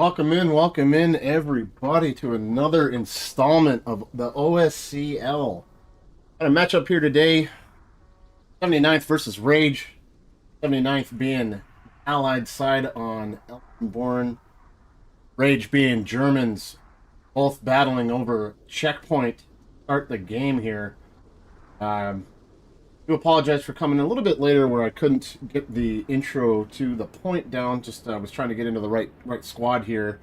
Welcome in, everybody, to another installment of the OSCL. Got a matchup here today: 79th versus Rage. 79th being Allied side on Elsenborn, Rage being Germans, both battling over checkpoint to start the game here. I do apologize for coming a little bit later where I couldn't get the intro to the point down. Just was trying to get into the right squad here.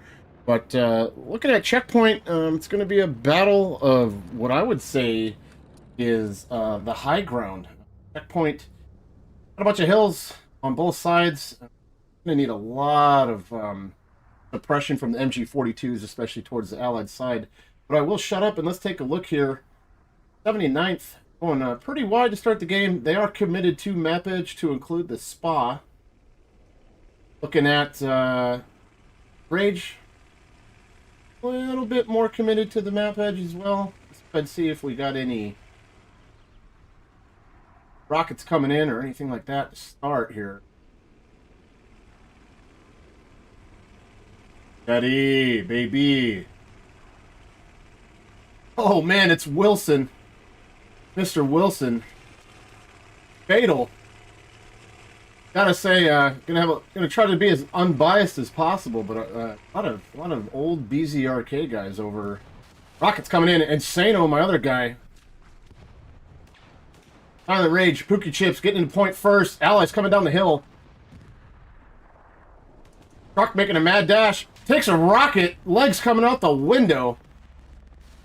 But looking at checkpoint, it's going to be a battle of what I would say is the high ground. Checkpoint, got a bunch of hills on both sides. Going to need a lot of suppression from the MG42s, especially towards the Allied side. But I will shut up and let's take a look here. 79th. Going pretty wide to start the game. They are committed to map edge to include the spa. Looking at Rage, a little bit more committed to the map edge as well. Let's see if we got any rockets coming in or anything like that to start here. Daddy, baby. Oh man, it's Wilson. Mr. Wilson, fatal. Gotta say, gonna try to be as unbiased as possible, but a lot of old BZRK guys over. Rockets coming in, and Sano, my other guy. Silent Rage, Pookie Chips getting into point first. Allies coming down the hill. Truck making a mad dash, takes a rocket, legs coming out the window.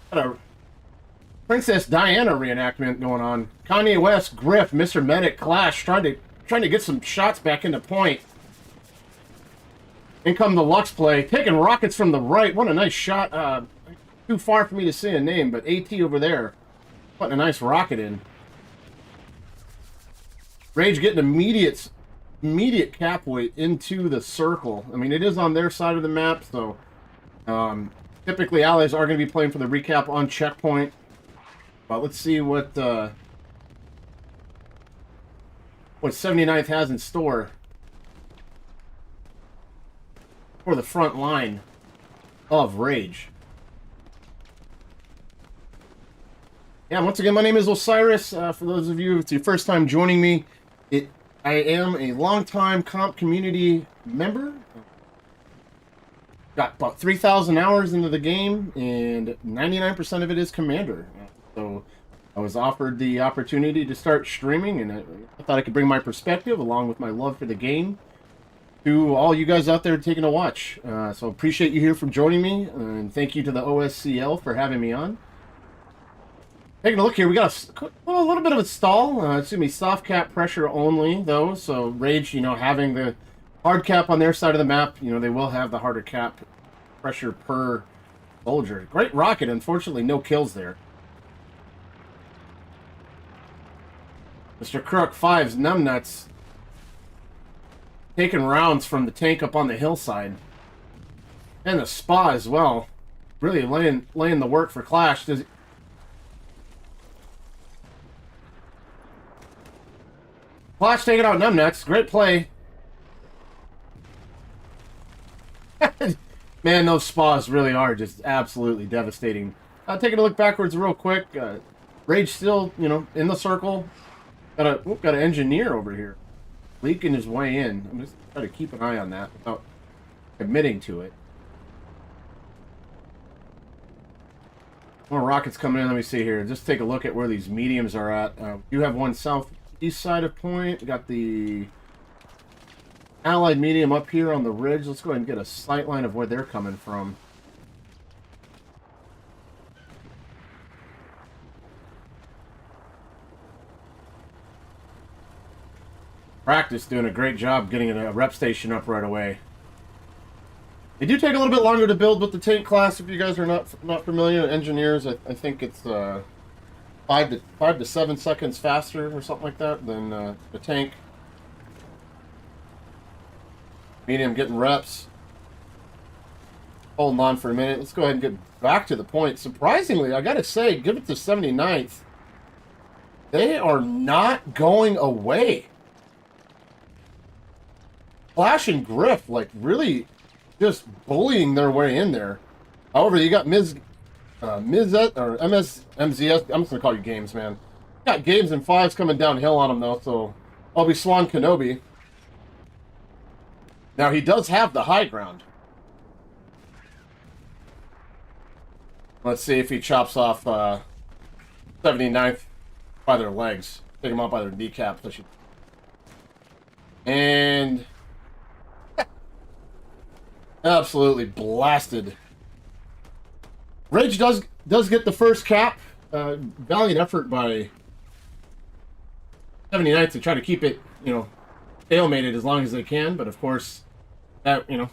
Got a Princess Diana reenactment going on. Kanye West, Griff, Mr. Medic, Clash, trying to get some shots back into point. In come the Lux play, taking rockets from the right. What a nice shot. Too far for me to see a name, but AT over there. Putting a nice rocket in. Rage getting immediate cap weight into the circle. I mean, it is on their side of the map, so typically allies are going to be playing for the recap on checkpoint. But let's see what 79th has in store for the front line of Rage. Yeah, once again, my name is Osiris. For those of you, if it's your first time joining me, I am a longtime comp community member. Got about 3,000 hours into the game, and 99% of it is Commander. So I was offered the opportunity to start streaming, and I thought I could bring my perspective along with my love for the game to all you guys out there taking a watch. So appreciate you here for joining me, and thank you to the OSCL for having me on. Taking a look here, we got a little bit of a stall. It's going to be soft cap pressure only, though. So Rage, having the hard cap on their side of the map, they will have the harder cap pressure per soldier. Great rocket, unfortunately no kills there. Mr. Crook 5's numbnuts taking rounds from the tank up on the hillside. And the spa as well. Really laying the work for Clash. Clash taking out numbnuts. Great play. Man, those spas really are just absolutely devastating. Taking a look backwards real quick. Rage still, in the circle. Got an engineer over here, leaking his way in. I'm just trying to keep an eye on that without admitting to it. More rockets coming in. Let me see here. Just take a look at where these mediums are at. You have one southeast side of point. We got the Allied medium up here on the ridge. Let's go ahead and get a sight line of where they're coming from. Practice doing a great job getting a rep station up right away. They do take a little bit longer to build with the tank class. If you guys are not familiar, engineers, I think it's 5 to 7 seconds faster or something like that than the tank. Medium getting reps. Holding on for a minute. Let's go ahead and get back to the point. Surprisingly, I gotta say, give it to 79th. They are not going away. Flash and Griff, like, really just bullying their way in there. However, you got Mizet or MSMZS. I'm just gonna call you Games, man. Got Games and Fives coming downhill on him though, so I'll be Swan Kenobi. Now he does have the high ground. Let's see if he chops off 79th by their legs. Take him out by their kneecaps. And absolutely blasted. Rage does get the first cap. Valiant effort by 79th to try to keep it, you know, stalemated as long as they can. But of course, that, you know,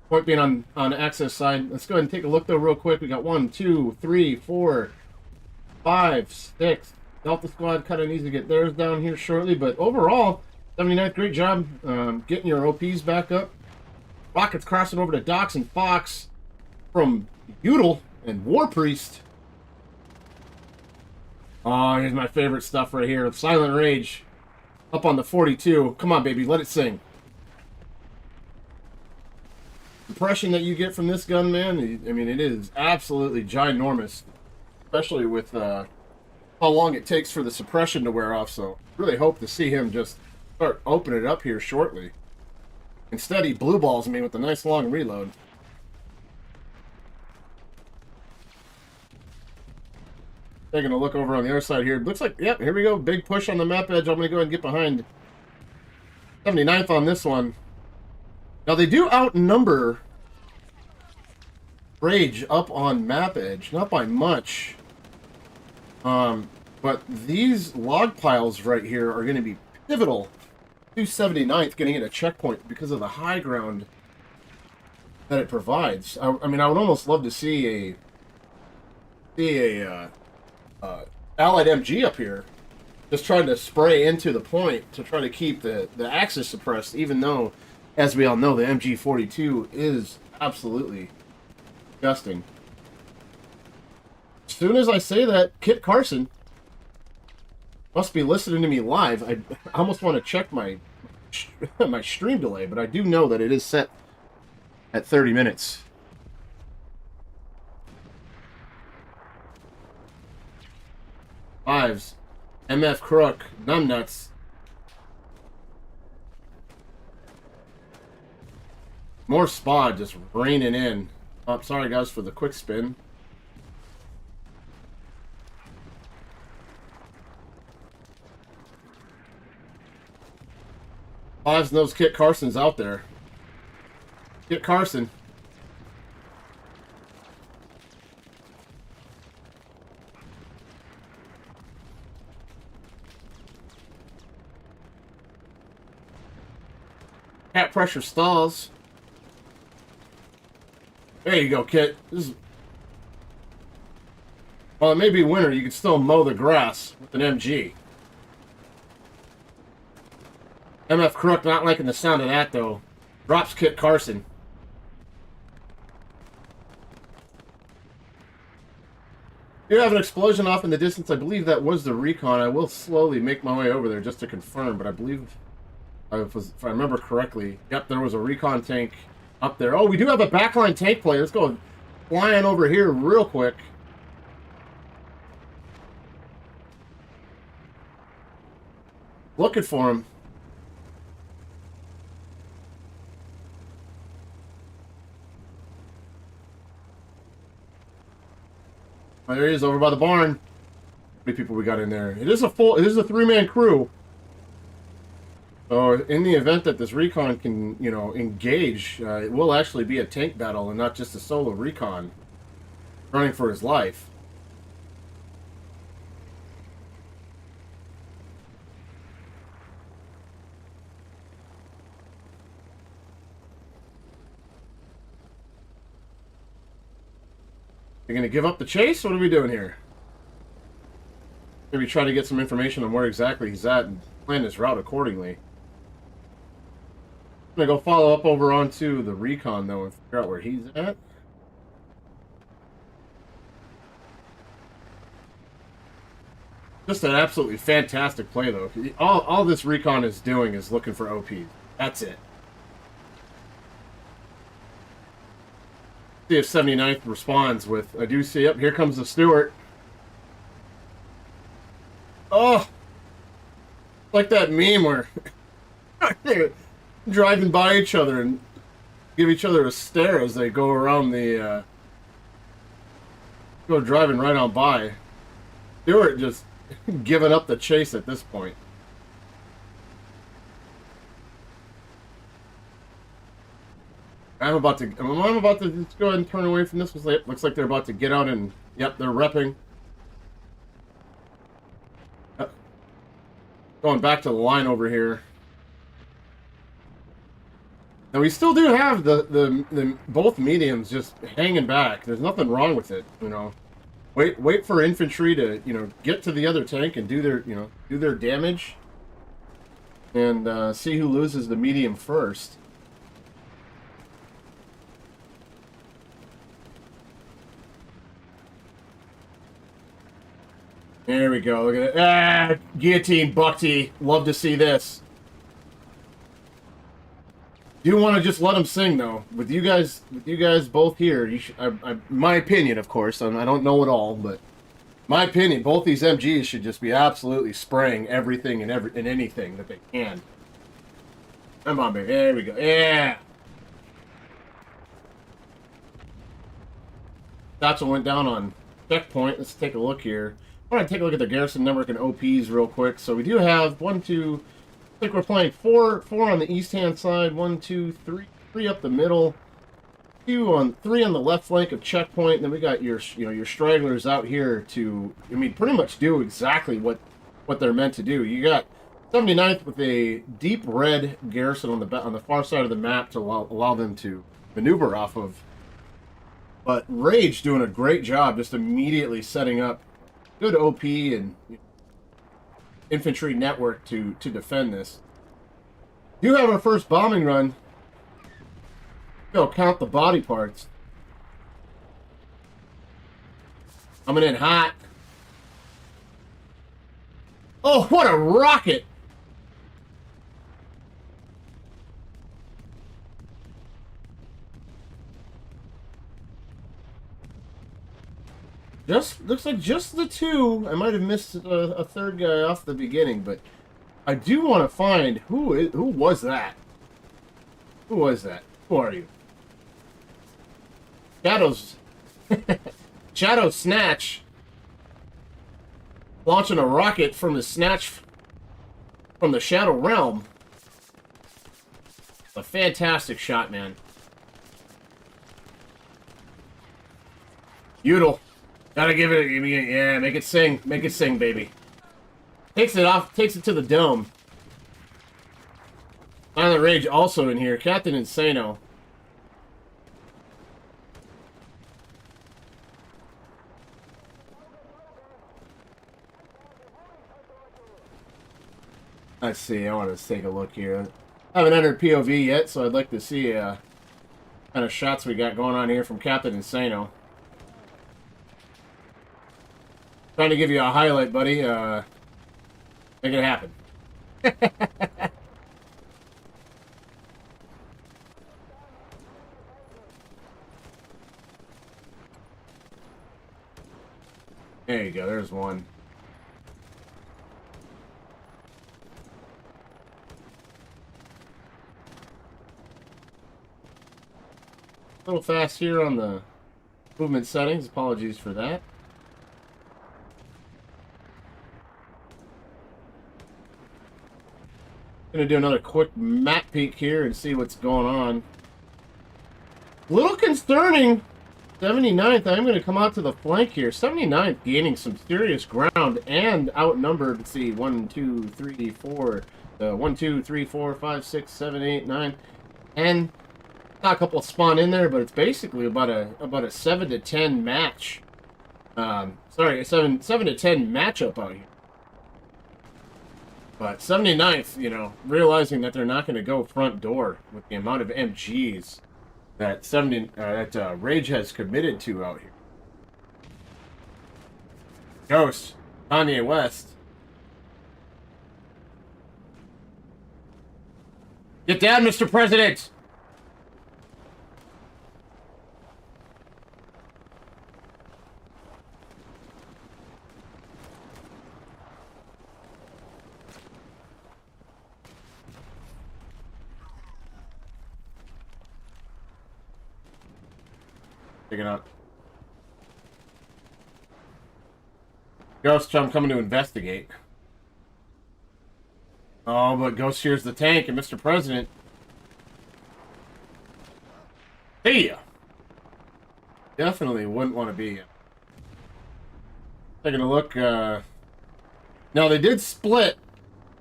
point being on access side. Let's go ahead and take a look though real quick. We got 1, 2, 3, 4, 5, 6. Delta Squad kind of needs to get theirs down here shortly. But overall, 79th, great job getting your OPs back up. Rockets crossing over to Dox and Fox from Udall and War Priest. Oh, here's my favorite stuff right here. Silent Rage up on the 42. Come on, baby, let it sing. Suppression that you get from this gun, man, I mean, it is absolutely ginormous, especially with how long it takes for the suppression to wear off. So really hope to see him just start opening it up here shortly. Instead, he blue balls me with a nice long reload. Taking a look over on the other side here. Looks like, yep, here we go. Big push on the map edge. I'm going to go ahead and get behind 79th on this one. Now, they do outnumber Rage up on map edge. Not by much. But these log piles right here are going to be pivotal to 79th getting in a checkpoint because of the high ground that it provides. I mean, I would almost love to see a Allied MG up here just trying to spray into the point to try to keep the axis suppressed, even though, as we all know, the MG42 is absolutely disgusting. As soon as I say that, Kit Carson must be listening to me live. I almost want to check my stream delay, but I do know that it is set at 30 minutes. Fives, MF Crook, Numbnuts. More SPA just raining in. Oh, sorry guys for the quick spin. Fives knows Kit Carson's out there. Kit Carson. Cat pressure stalls. There you go, Kit. This is... While it may be winter, you can still mow the grass with an MG. MF Crook not liking the sound of that, though. Drops Kit Carson. You have an explosion off in the distance. I believe that was the recon. I will slowly make my way over there just to confirm, but I believe... if I remember correctly, yep, there was a recon tank up there. Oh, we do have a backline tank play. Let's go flying over here real quick. Looking for him. Oh, there he is over by the barn. How many people we got in there? It is a 3-man crew. So in the event that this recon can, you know, engage, it will actually be a tank battle and not just a solo recon running for his life. You're going to give up the chase? What are we doing here? Maybe try to get some information on where exactly he's at and plan his route accordingly. I'm gonna go follow up over onto the recon though and figure out where he's at. Just an absolutely fantastic play though. All this recon is doing is looking for OP. That's it. See if 79th responds with, I do see, yep, here comes the Stewart. Oh, like that meme where they're driving by each other and give each other a stare as they go around the, go driving right on by. Stewart just giving up the chase at this point. I'm about to just go ahead and turn away from this. Looks like they're about to get out and, yep, they're repping. Going back to the line over here. Now we still do have the both mediums just hanging back. There's nothing wrong with it, you know. Wait for infantry to, you know, get to the other tank and do their, you know, do their damage, and see who loses the medium first. There we go. Look at it. Ah, guillotine, Buckty. Love to see this. Do want to just let them sing though. With you guys both here, you should, my opinion, of course, and I don't know it all, but my opinion, both these MGs should just be absolutely spraying everything and anything that they can. Come on, baby. There we go. Yeah. That's what went down on checkpoint. Let's take a look here. I want to take a look at the garrison network and OPs real quick. So we do have 1, 2. I think we're playing four on the east-hand side. 1, 2, 3 up the middle. 3 on the left flank of checkpoint. And then we got your stragglers out here to, I mean, pretty much do exactly what they're meant to do. You got 79th with a deep red garrison on the far side of the map to allow them to maneuver off of. But Rage doing a great job just immediately setting up good OP and infantry network to defend this. Do have our first bombing run. Go count the body parts. Coming in hot. Oh, what a rocket! Looks like just the two. I might have missed a third guy off the beginning, but I do want to find who was that. Who was that? Who are you? Shadows. Shadow Snatch. Launching a rocket from the Snatch from the Shadow Realm. A fantastic shot, man. Udall. Gotta give it, yeah, make it sing, baby. Takes it to the dome. Silent Rage also in here, Captain Insano. Let's see, I want to take a look here. I haven't entered POV yet, so I'd like to see kind of shots we got going on here from Captain Insano. Trying to give you a highlight, buddy. Make it happen. There you go. There's one. A little fast here on the movement settings. Apologies for that. Gonna do another quick map peek here and see what's going on. Little concerning. 79th, I'm going to come out to the flank here. 79th gaining some serious ground and outnumbered. Let's see, 1, 2, 3, 4. 1, 2, 3, 4, 5, 6, 7, 8, 9, and got a couple spawn in there, but it's basically about a 7 to 10 match. Sorry, a 7 to 10 matchup out here. But 79th, you know, realizing that they're not going to go front door with the amount of MGs that Rage has committed to out here. Ghost, Kanye West. Get down, Mr. President! Taking out. Ghost, I'm coming to investigate. Oh, but Ghost here's the tank and Mr. President. Hey! Definitely wouldn't want to be. Taking a look. Now, they did split,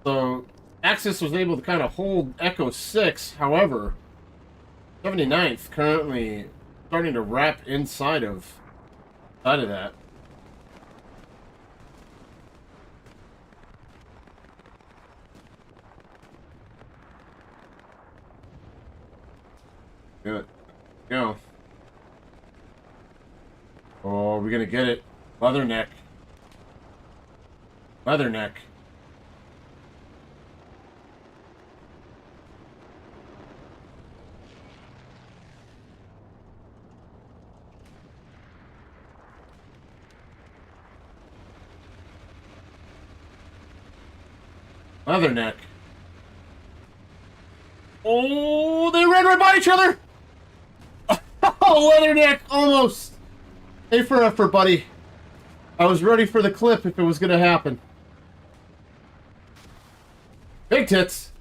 so Axis was able to kind of hold Echo 6. However, 79th currently starting to wrap inside of that. Good. Go. Oh, we're gonna get it. Leatherneck. Leatherneck. Leatherneck. Oh, they ran right by each other! Oh, Leatherneck! Almost! A for effort, buddy. I was ready for the clip if it was gonna happen. Big tits!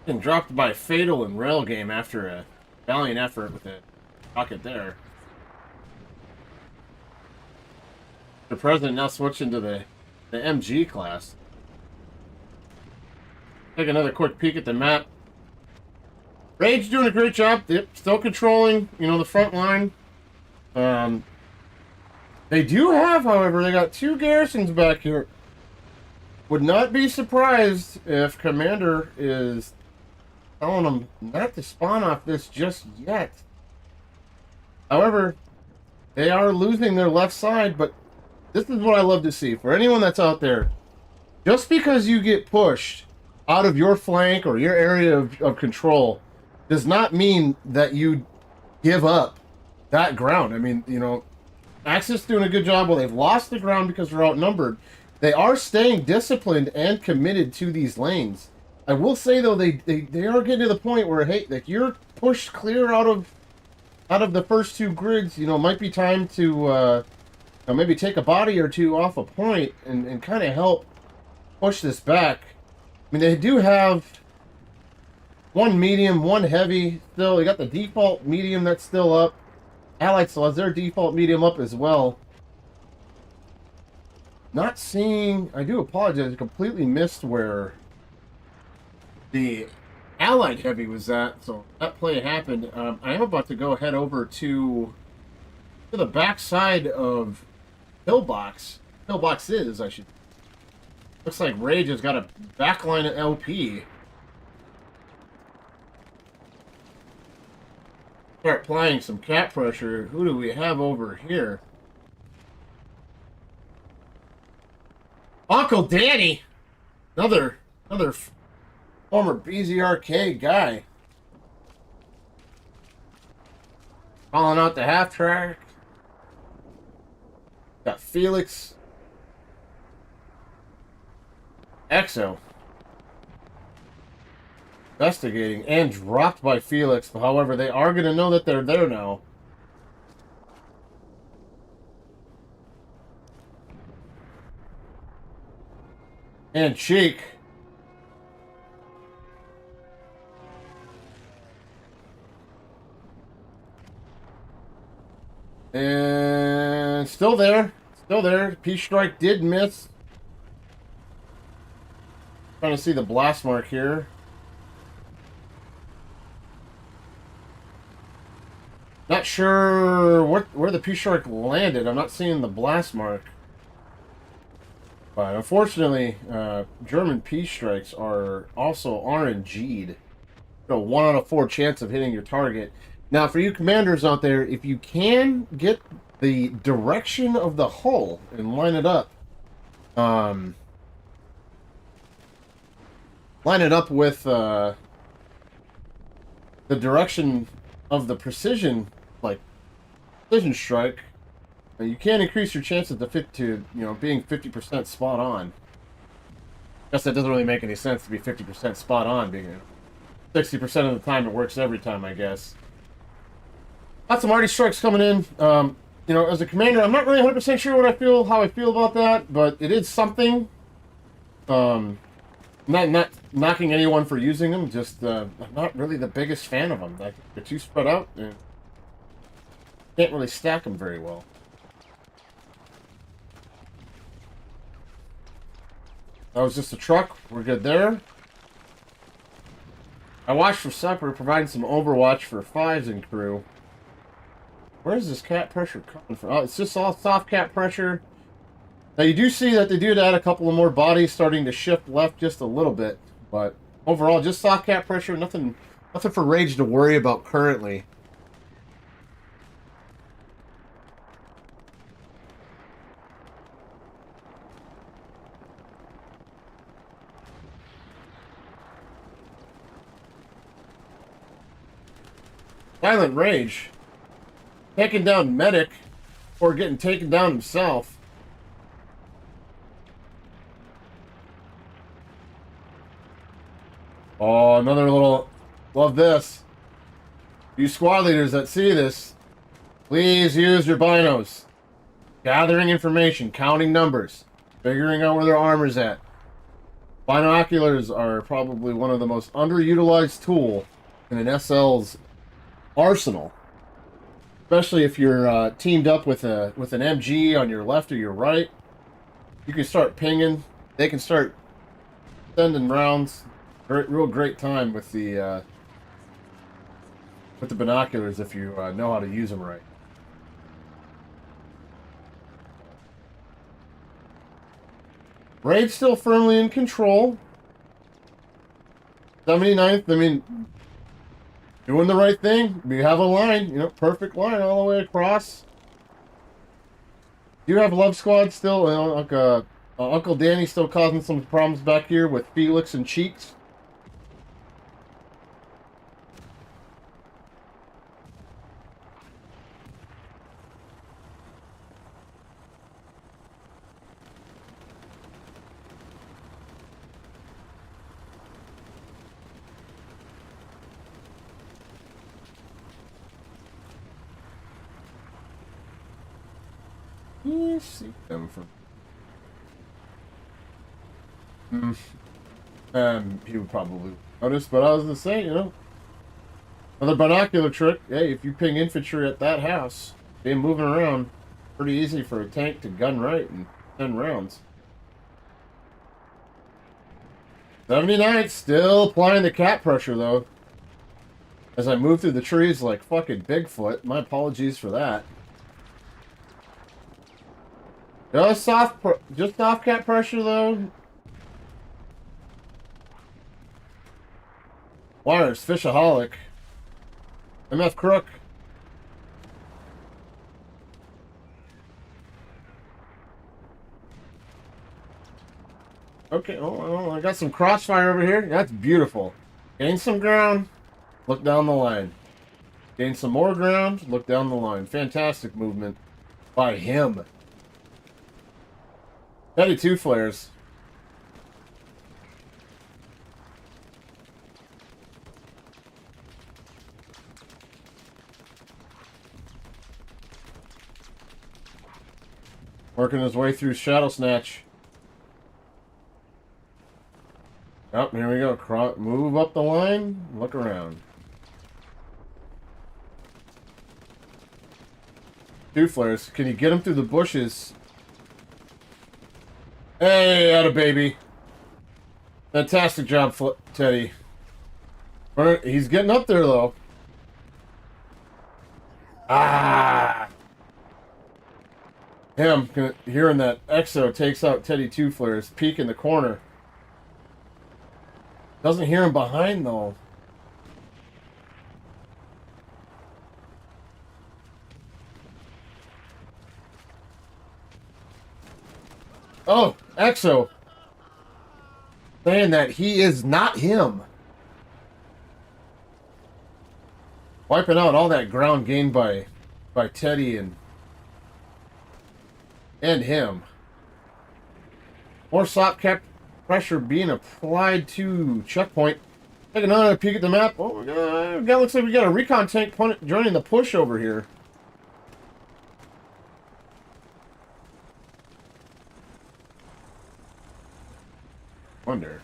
And dropped by Fatal and Rail Game after a valiant effort with a rocket there. The President now switching to the MG class. Take another quick peek at the map. Rage doing a great job. Yep, still controlling, you know, the front line. They do have, however, they got 2 garrisons back here. Would not be surprised if Commander is telling them not to spawn off this just yet. However, they are losing their left side, but this is what I love to see. For anyone that's out there, just because you get pushed out of your flank or your area of control does not mean that you give up that ground. I mean, you know, Axis doing a good job. Well, they've lost the ground because they're outnumbered. They are staying disciplined and committed to these lanes. I will say, though, they are getting to the point where, hey, like, you're pushed clear out of the first 2 grids. You know, it might be time to maybe take a body or 2 off a point and kind of help push this back. I mean, they do have 1 medium, 1 heavy still. They got the default medium that's still up. Allied still has their default medium up as well. Not seeing... I do apologize. I completely missed where the Allied heavy was at. So that play happened. I am about to go head over to the back side of Pillbox. Pillbox is, I should... Looks like Rage has got a backline at LP. Start applying some cap pressure. Who do we have over here? Uncle Danny! Another former BZRK guy. Calling out the half track. Got Felix. Exo. Investigating and dropped by Felix. However, they are going to know that they're there now. And Cheek. And still there. Still there. Peace Strike did miss. Trying to see the blast mark here. Not sure where the Peace Strike landed. I'm not seeing the blast mark. But unfortunately, German Peace Strikes are also RNG'd. So 1 out of 4 chance of hitting your target. Now, for you commanders out there, if you can get the direction of the hull and line it up, with the direction of the precision strike, you can increase your chances to being 50% spot on. Guess that doesn't really make any sense to be 50% spot on, being 60% of the time it works every time, I guess. Got some arty strikes coming in. You know, as a commander, I'm not really 100% sure how I feel about that, but it is something. Not knocking anyone for using them, just I'm not really the biggest fan of them. They're too spread out and can't really stack them very well. That was just a truck. We're good there. I watched for supper, providing some overwatch for fives and crew. Where's this cat pressure coming from? Oh, it's just all soft cat pressure. Now you do see that they did add a couple of more bodies starting to shift left just a little bit, but overall just soft cat pressure, nothing for Rage to worry about currently. Silent Rage taking down Medic or getting taken down himself. Oh, another little... Love this. You squad leaders that see this, please use your binos. Gathering information, counting numbers, figuring out where their armor's at. Binoculars are probably one of the most underutilized tool in an SL's arsenal. Especially if you're teamed up with an MG on your left or your right. You can start pinging. They can start sending rounds. Real great time with the binoculars if you know how to use them right. Raid's still firmly in control. 79th, I mean, doing the right thing. We have a line, you know, perfect line all the way across. You have Love Squad still, you know, like Uncle Danny still causing some problems back here with Felix and Cheeks. You see them from... he would probably notice, but I was gonna say, you know, another binocular trick. Hey, if you ping infantry at that house, they moving around, pretty easy for a tank to gun right in 10 rounds. 79 still applying the cat pressure though. As I move through the trees like fucking Bigfoot. My apologies for that. Just soft cat pressure though. Wires, Fishaholic. MF Crook. Okay, oh, I got some crossfire over here. That's beautiful. Gain some ground, look down the line. Gain some more ground, look down the line. Fantastic movement by him. 32 flares. Working his way through Shadow Snatch. Oh, here we go. Move up the line. Look around. 2 flares. Can you get him through the bushes? Hey, atta baby. Fantastic job, Teddy. He's getting up there, though. Ah! Him, hearing that Exo takes out Teddy 2 flares, peek in the corner. Doesn't hear him behind, though. Oh, Exo. Saying that he is not him. Wiping out all that ground gained by Teddy and him. More soft cap pressure being applied to checkpoint. Take another peek at the map. Oh, looks like we got a recon tank joining the push over here. Wonder.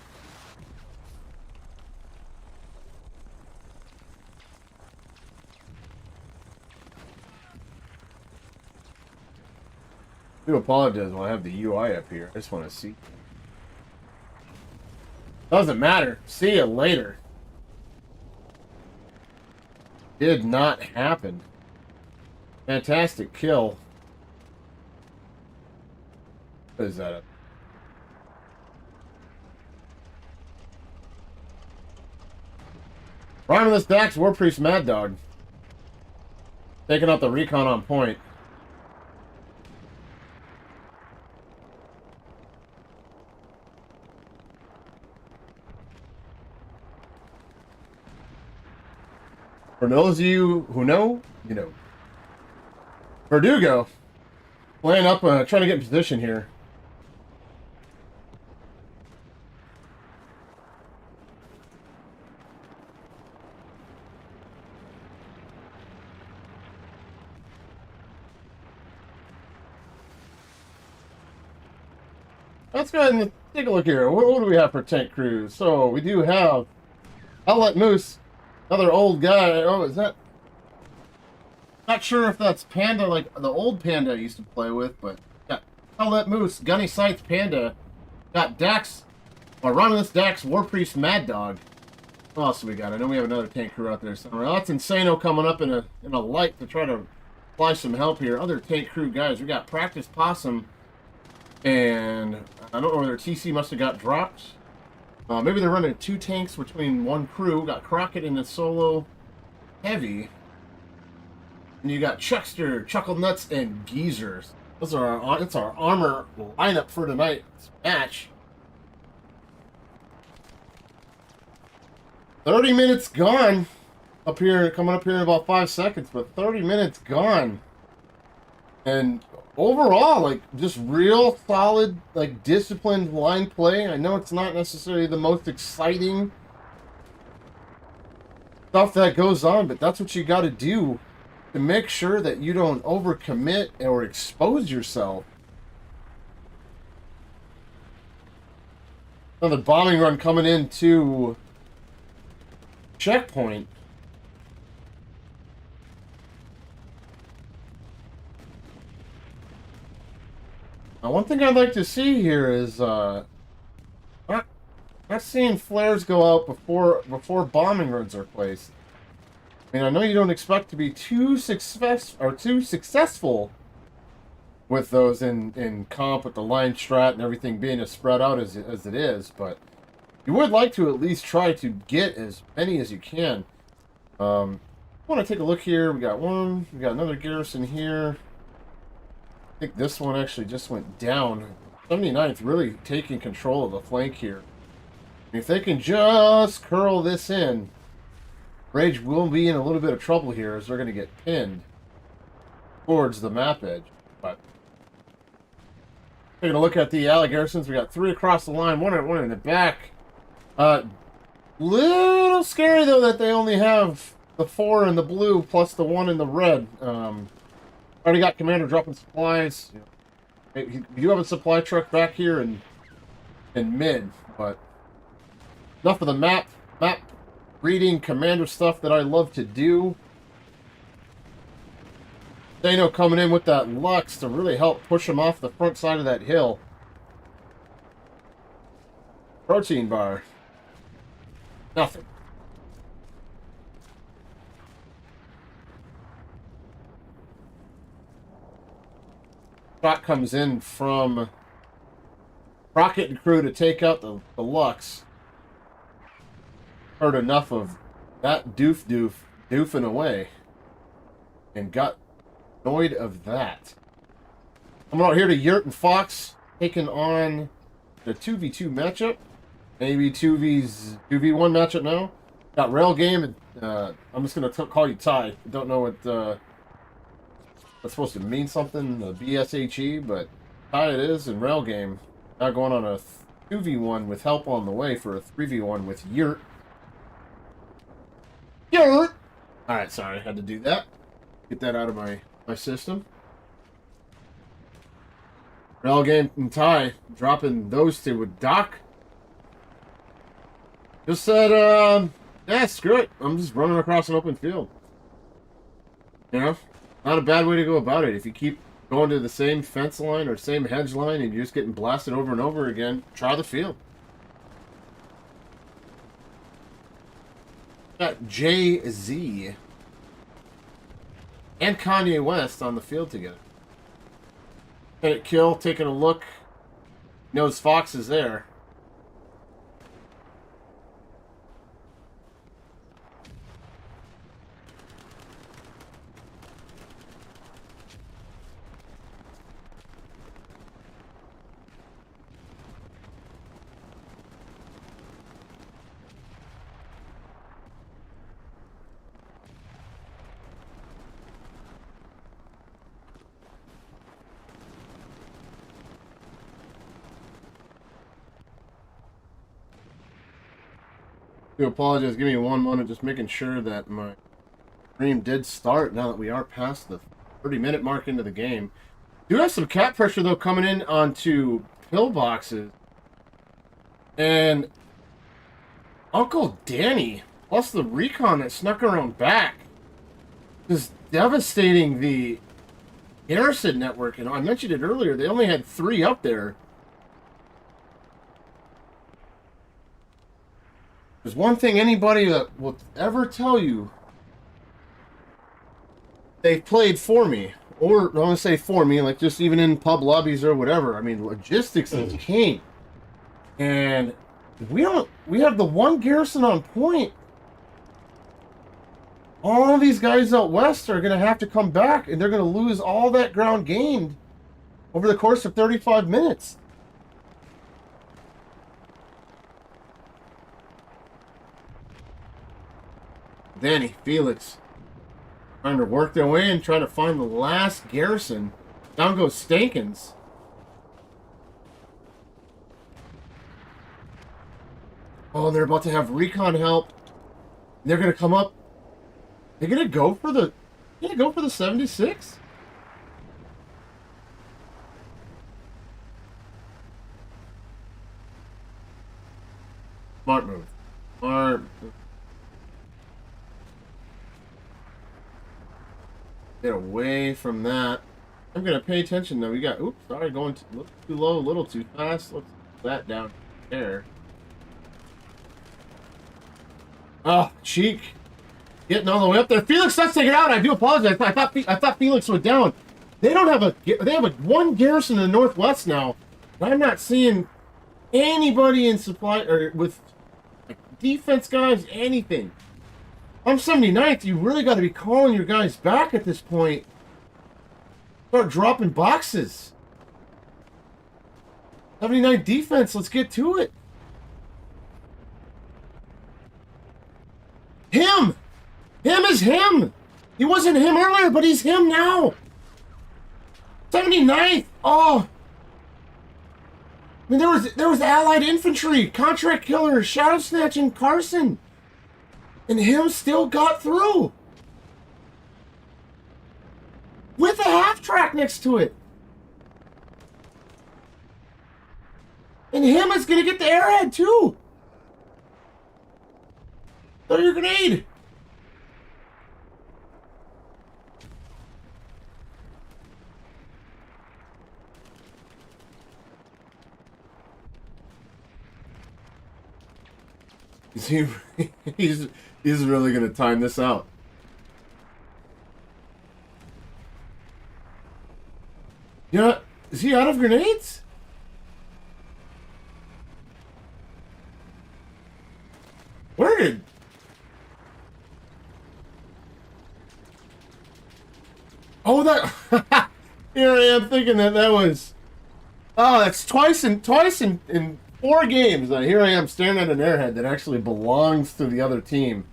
I do apologize when I have the UI up here. I just want to see. Doesn't matter. See you later. Did not happen. Fantastic kill. What is that? Primalist Dax, War Priest, Mad Dog. Taking out the recon on point. For those of you who know, you know. Verdugo. Playing up, trying to get in position here. Let's go ahead and take a look here. What do we have for tank crews? So we do have Outlet Moose, another old guy. Oh, is that? Not sure if that's Panda, like the old Panda I used to play with, but got Outlet Moose, Gunny Scythe Panda, got Dax, Romulus Dax, War Priest, Mad Dog. What else do we got? I know we have another tank crew out there somewhere. That's Insano coming up in a light to try to apply some help here. Other tank crew guys, we got Practice Possum. And I don't know whether TC must have got dropped. Maybe they're running 2 tanks between one crew. Got Crockett in the solo heavy. And you got Chuckster, Chuckle Nuts, and Geezers. That's our armor lineup for tonight's match. 30 minutes gone. Up here, coming up here in about 5 seconds, but 30 minutes gone. And overall, like, just real solid, like, disciplined line play. I know it's not necessarily the most exciting stuff that goes on, but that's what you got to do to make sure that you don't overcommit or expose yourself. Another bombing run coming into checkpoint. Now, one thing I'd like to see here is not seeing flares go out before bombing runs are placed. I mean, I know you don't expect to be too successful with those in comp with the line strat and everything being as spread out as it is, but you would like to at least try to get as many as you can. I want to take a look here. We got one. We got another garrison here. I think this one actually just went down. 79th really taking control of the flank here. If they can just curl this in, Rage will be in a little bit of trouble here as they're going to get pinned towards the map edge. But taking a look at the Allied garrisons, we got 3 across the line, one in the back. Little scary though that they only have the 4 in the blue plus the 1 in the red. Already got Commander dropping supplies. You do have a supply truck back here in mid, but enough of the map reading Commander stuff that I love to do. Dano coming in with that Lux to really help push him off the front side of that hill. Protein bar. Nothing. Shot comes in from Rocket and crew to take out the Lux. Heard enough of that doofing away and got annoyed of that. Coming out here to Yurt and Fox taking on the 2v2 matchup. Maybe 2v1 matchup now. Got Rail Game and I'm just gonna call you Ty. I don't know what that's supposed to mean something, the BSHE, but Ty it is, and Rail Game. Now going on a 2v1 with help on the way for a 3v1 with Yurt. Yeah. All right, sorry, I had to do that. Get that out of my system. Real game and tie, dropping those two with Doc. Just said, yeah, screw it. I'm just running across an open field. You know, not a bad way to go about it. If you keep going to the same fence line or same hedge line and you're just getting blasted over and over again, try the field. Got Jay-Z and Kanye West on the field together. Hit kill, taking a look. Knows Fox is there. I do apologize. Give me one moment, just making sure that my stream did start now that we are past the 30-minute mark into the game. Do have some cat pressure, though, coming in onto pillboxes. And Uncle Danny, plus the recon that snuck around back, is devastating the Garrison network. And I mentioned it earlier, they only had 3 up there. There's one thing anybody that will ever tell you they've played for me, or I want to say for me, like just even in pub lobbies or whatever. I mean, logistics is king, and we have the one Garrison on point. All of these guys out west are going to have to come back, and they're going to lose all that ground gained over the course of 35 minutes. Danny, Felix, trying to work their way in, trying to find the last Garrison. Down goes Stankins. Oh, they're about to have recon help. They're gonna come up. They're gonna go for the. Gonna go for the 76. Smart move. Smart. Get away from that. I'm gonna pay attention though. We got. Oops, sorry, going too low, a little too fast. Let's put that down there. Oh, cheek. Getting all the way up there. Felix, let's take it out. I do apologize. I thought Felix went down. They don't have a. They have one Garrison in the northwest now. I'm not seeing anybody in supply or with like, defense guys. Anything. I'm 79th. You really got to be calling your guys back at this point. Start dropping boxes. 79 defense. Let's get to it. Him! Him is him! He wasn't him earlier, but he's him now! 79th! Oh! I mean, there was Allied Infantry, Contract Killer, Shadow Snatching Carson! And him still got through! With a half-track next to it! And him is gonna get the airhead, too! Throw your grenade! He's really gonna time this out. You know, is he out of grenades? Where did? Oh, that. Here I am thinking that was. Oh, that's twice in 4 games. Here I am staring at an airhead that actually belongs to the other team.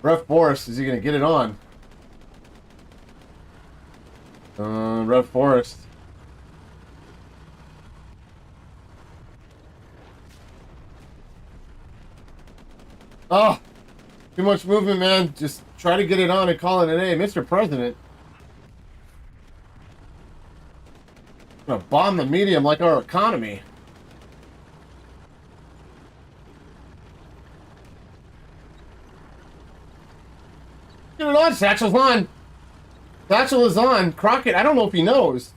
Ref Forrest, is he gonna get it on? Ref Forrest. Oh, too much movement, man. Just try to get it on and call it an A. Mr. President. Gonna bomb the medium like our economy. Get it on, Satchel's on. Satchel is on. Crockett, I don't know if he knows.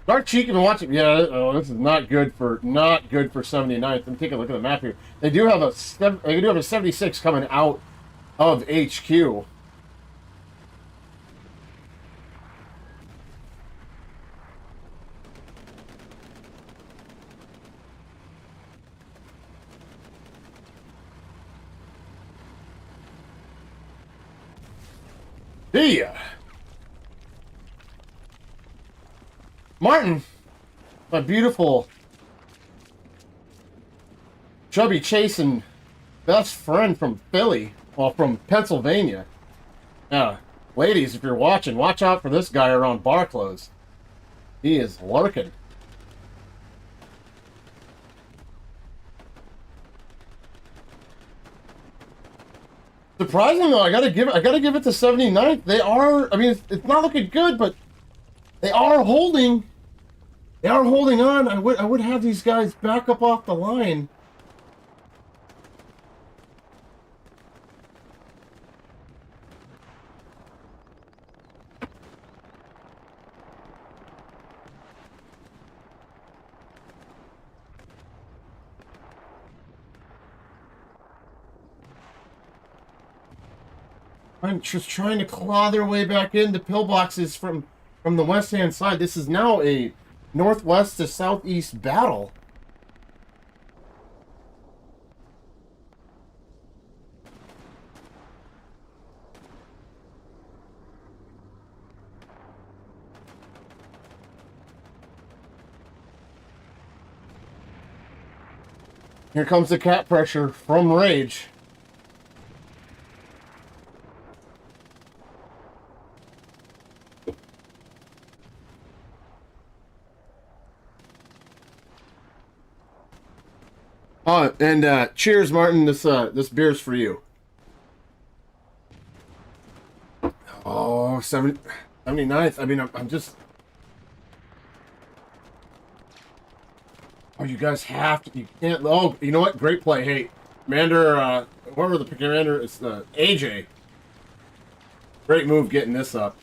Dark Cheek, been watching. Yeah, oh, this is not good for 79th. Let me take a look at the map here. They do have a 76 coming out of HQ. See ya. Martin, my beautiful, chubby chasing best friend from Philly, well, from Pennsylvania. Now, ladies, if you're watching, watch out for this guy around bar clothes. He is lurking. Surprising though, I gotta give it to 79th. They are, I mean, it's not looking good, but they are holding. They are holding on. I would have these guys back up off the line. I'm just trying to claw their way back into pillboxes from the west-hand side. This is now a northwest to southeast battle. Here comes the cat pressure from Rage. Oh, and cheers, Martin. This beer's for you. Oh, 79th. I mean, I'm just. Oh, you guys have to. You can't. Oh, you know what? Great play. Hey, Commander. Whoever the commander is, AJ. Great move getting this up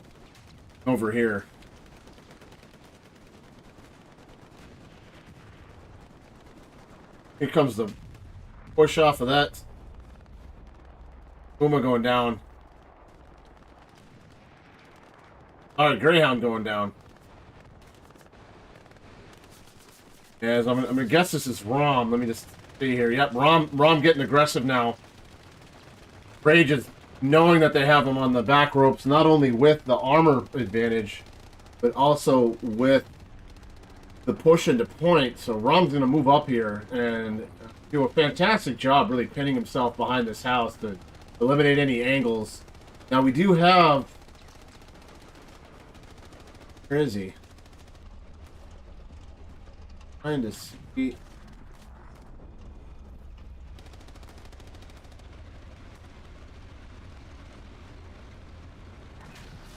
over here. Here comes the push off of that. Puma going down. Alright, Greyhound going down. Yes, I'm gonna guess this is Rom. Let me just see here. Yep, Rom getting aggressive now. Rage is knowing that they have him on the back ropes, not only with the armor advantage, but also with the push into point. So Rom's going to move up here and do a fantastic job really pinning himself behind this house to eliminate any angles. Now we do have... Where is he? Trying to see...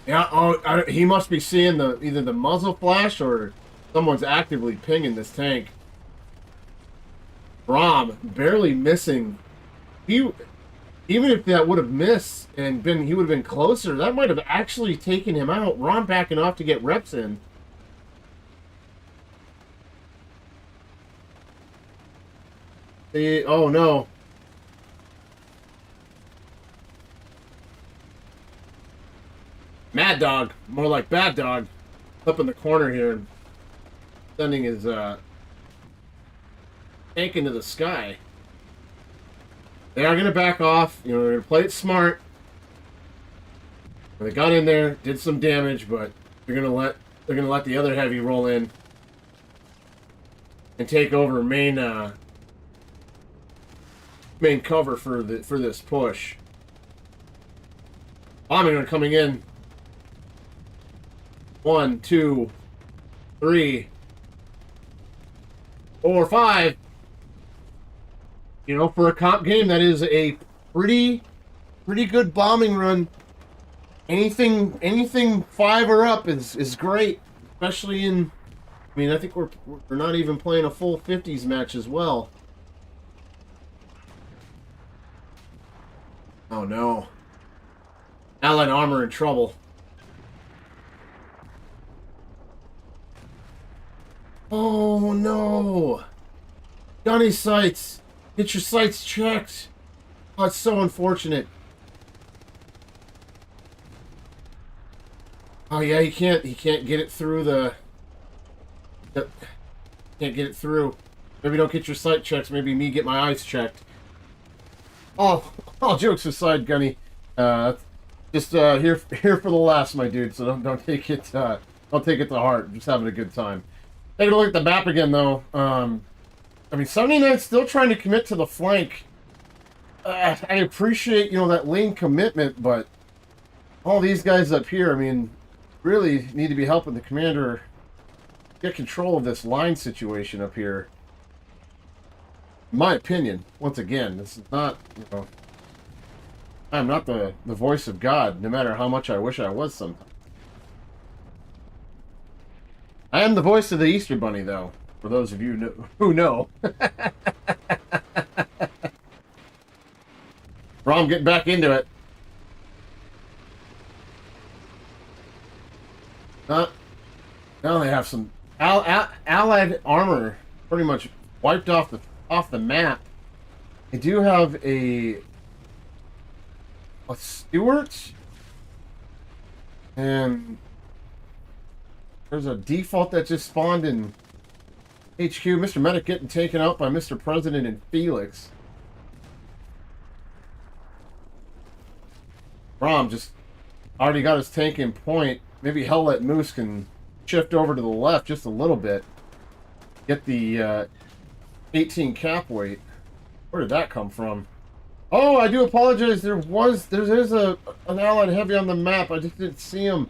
Yeah, oh, he must be seeing either the muzzle flash or someone's actively pinging this tank. Rom barely missing. Even if that would have missed and he would have been closer, that might have actually taken him out. Rom backing off to get reps in. Oh no. Mad Dog, more like Bad Dog, up in the corner here, sending his tank into the sky. They are going to back off. You know, they're going to play it smart. They got in there, did some damage, but they're going to let the other heavy roll in and take over main cover for this push. Bombing coming in. 1, 2, 3, 4, 5. You know, for a comp game, that is a pretty good bombing run. Anything 5 or up is great, especially in. I mean, I think we're not even playing a full 50s match as well. Oh no. Allied armor in trouble. Oh no. Gunny sights. Get your sights checked. Oh, it's so unfortunate. Oh yeah, he can't get it through can't get it through. Maybe don't get your sight checks, maybe me get my eyes checked. Oh, all jokes aside, Gunny. Just here for the last, my dude. So don't take it don't take it to heart. Just having a good time. Taking a look at the map again, though. I mean, 79's still trying to commit to the flank. I appreciate that lane commitment, but all these guys up here, I mean, really need to be helping the commander get control of this line situation up here. In my opinion, once again, this is not I'm not the voice of God, no matter how much I wish I was sometimes. I am the voice of the Easter Bunny, though, for those of you who know. Rom getting back into it. Now they have some allied armor pretty much wiped off the map. They do have a Stewart, and there's a default that just spawned in HQ. Mr. Medic getting taken out by Mr. President and Felix. Rom just already got his tank in point. Maybe Helllet Moose can shift over to the left just a little bit. Get the 18 cap weight. Where did that come from? Oh, I do apologize. There's an allied heavy on the map. I just didn't see him.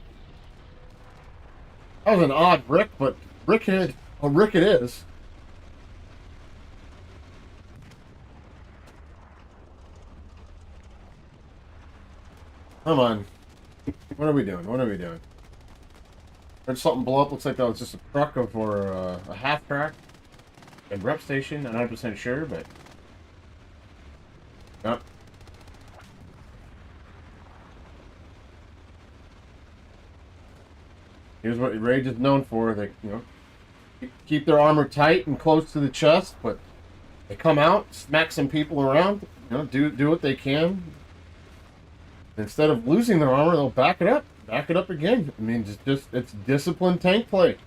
That was an odd Rick, but Rick it is. Come on. What are we doing? What are we doing? Heard something blow up. Looks like that was just a truck or a half track. And rep station, I'm not 100% sure, but... Yep. Here's what Rage is known for. They, keep their armor tight and close to the chest, but they come out, smack some people around, do what they can. Instead of losing their armor, they'll back it up again. I mean, it's disciplined tank play.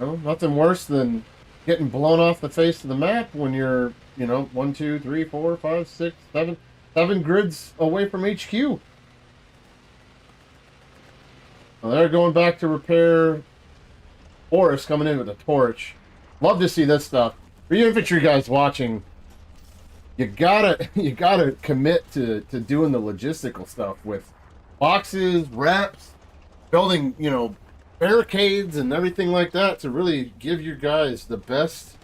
Nothing worse than getting blown off the face of the map when you're, 1, 2, 3, 4, 5, 6, 7 grids away from HQ. Well, they're going back to repair. Boris coming in with a torch. Love to see this stuff. For you infantry guys watching, you gotta commit to doing the logistical stuff with boxes, reps, building, barricades and everything like that to really give your guys the best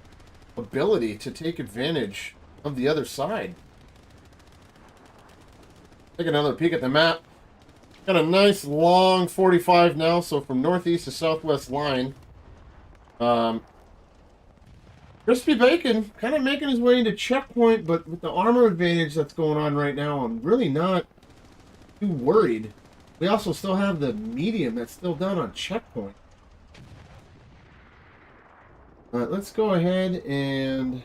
ability to take advantage of the other side. Take another peek at the map. Got a nice long 45 now, so from northeast to southwest line. Crispy Bacon kind of making his way into checkpoint, but with the armor advantage that's going on right now, I'm really not too worried. We also still have the medium that's still down on checkpoint. Alright, let's go ahead and...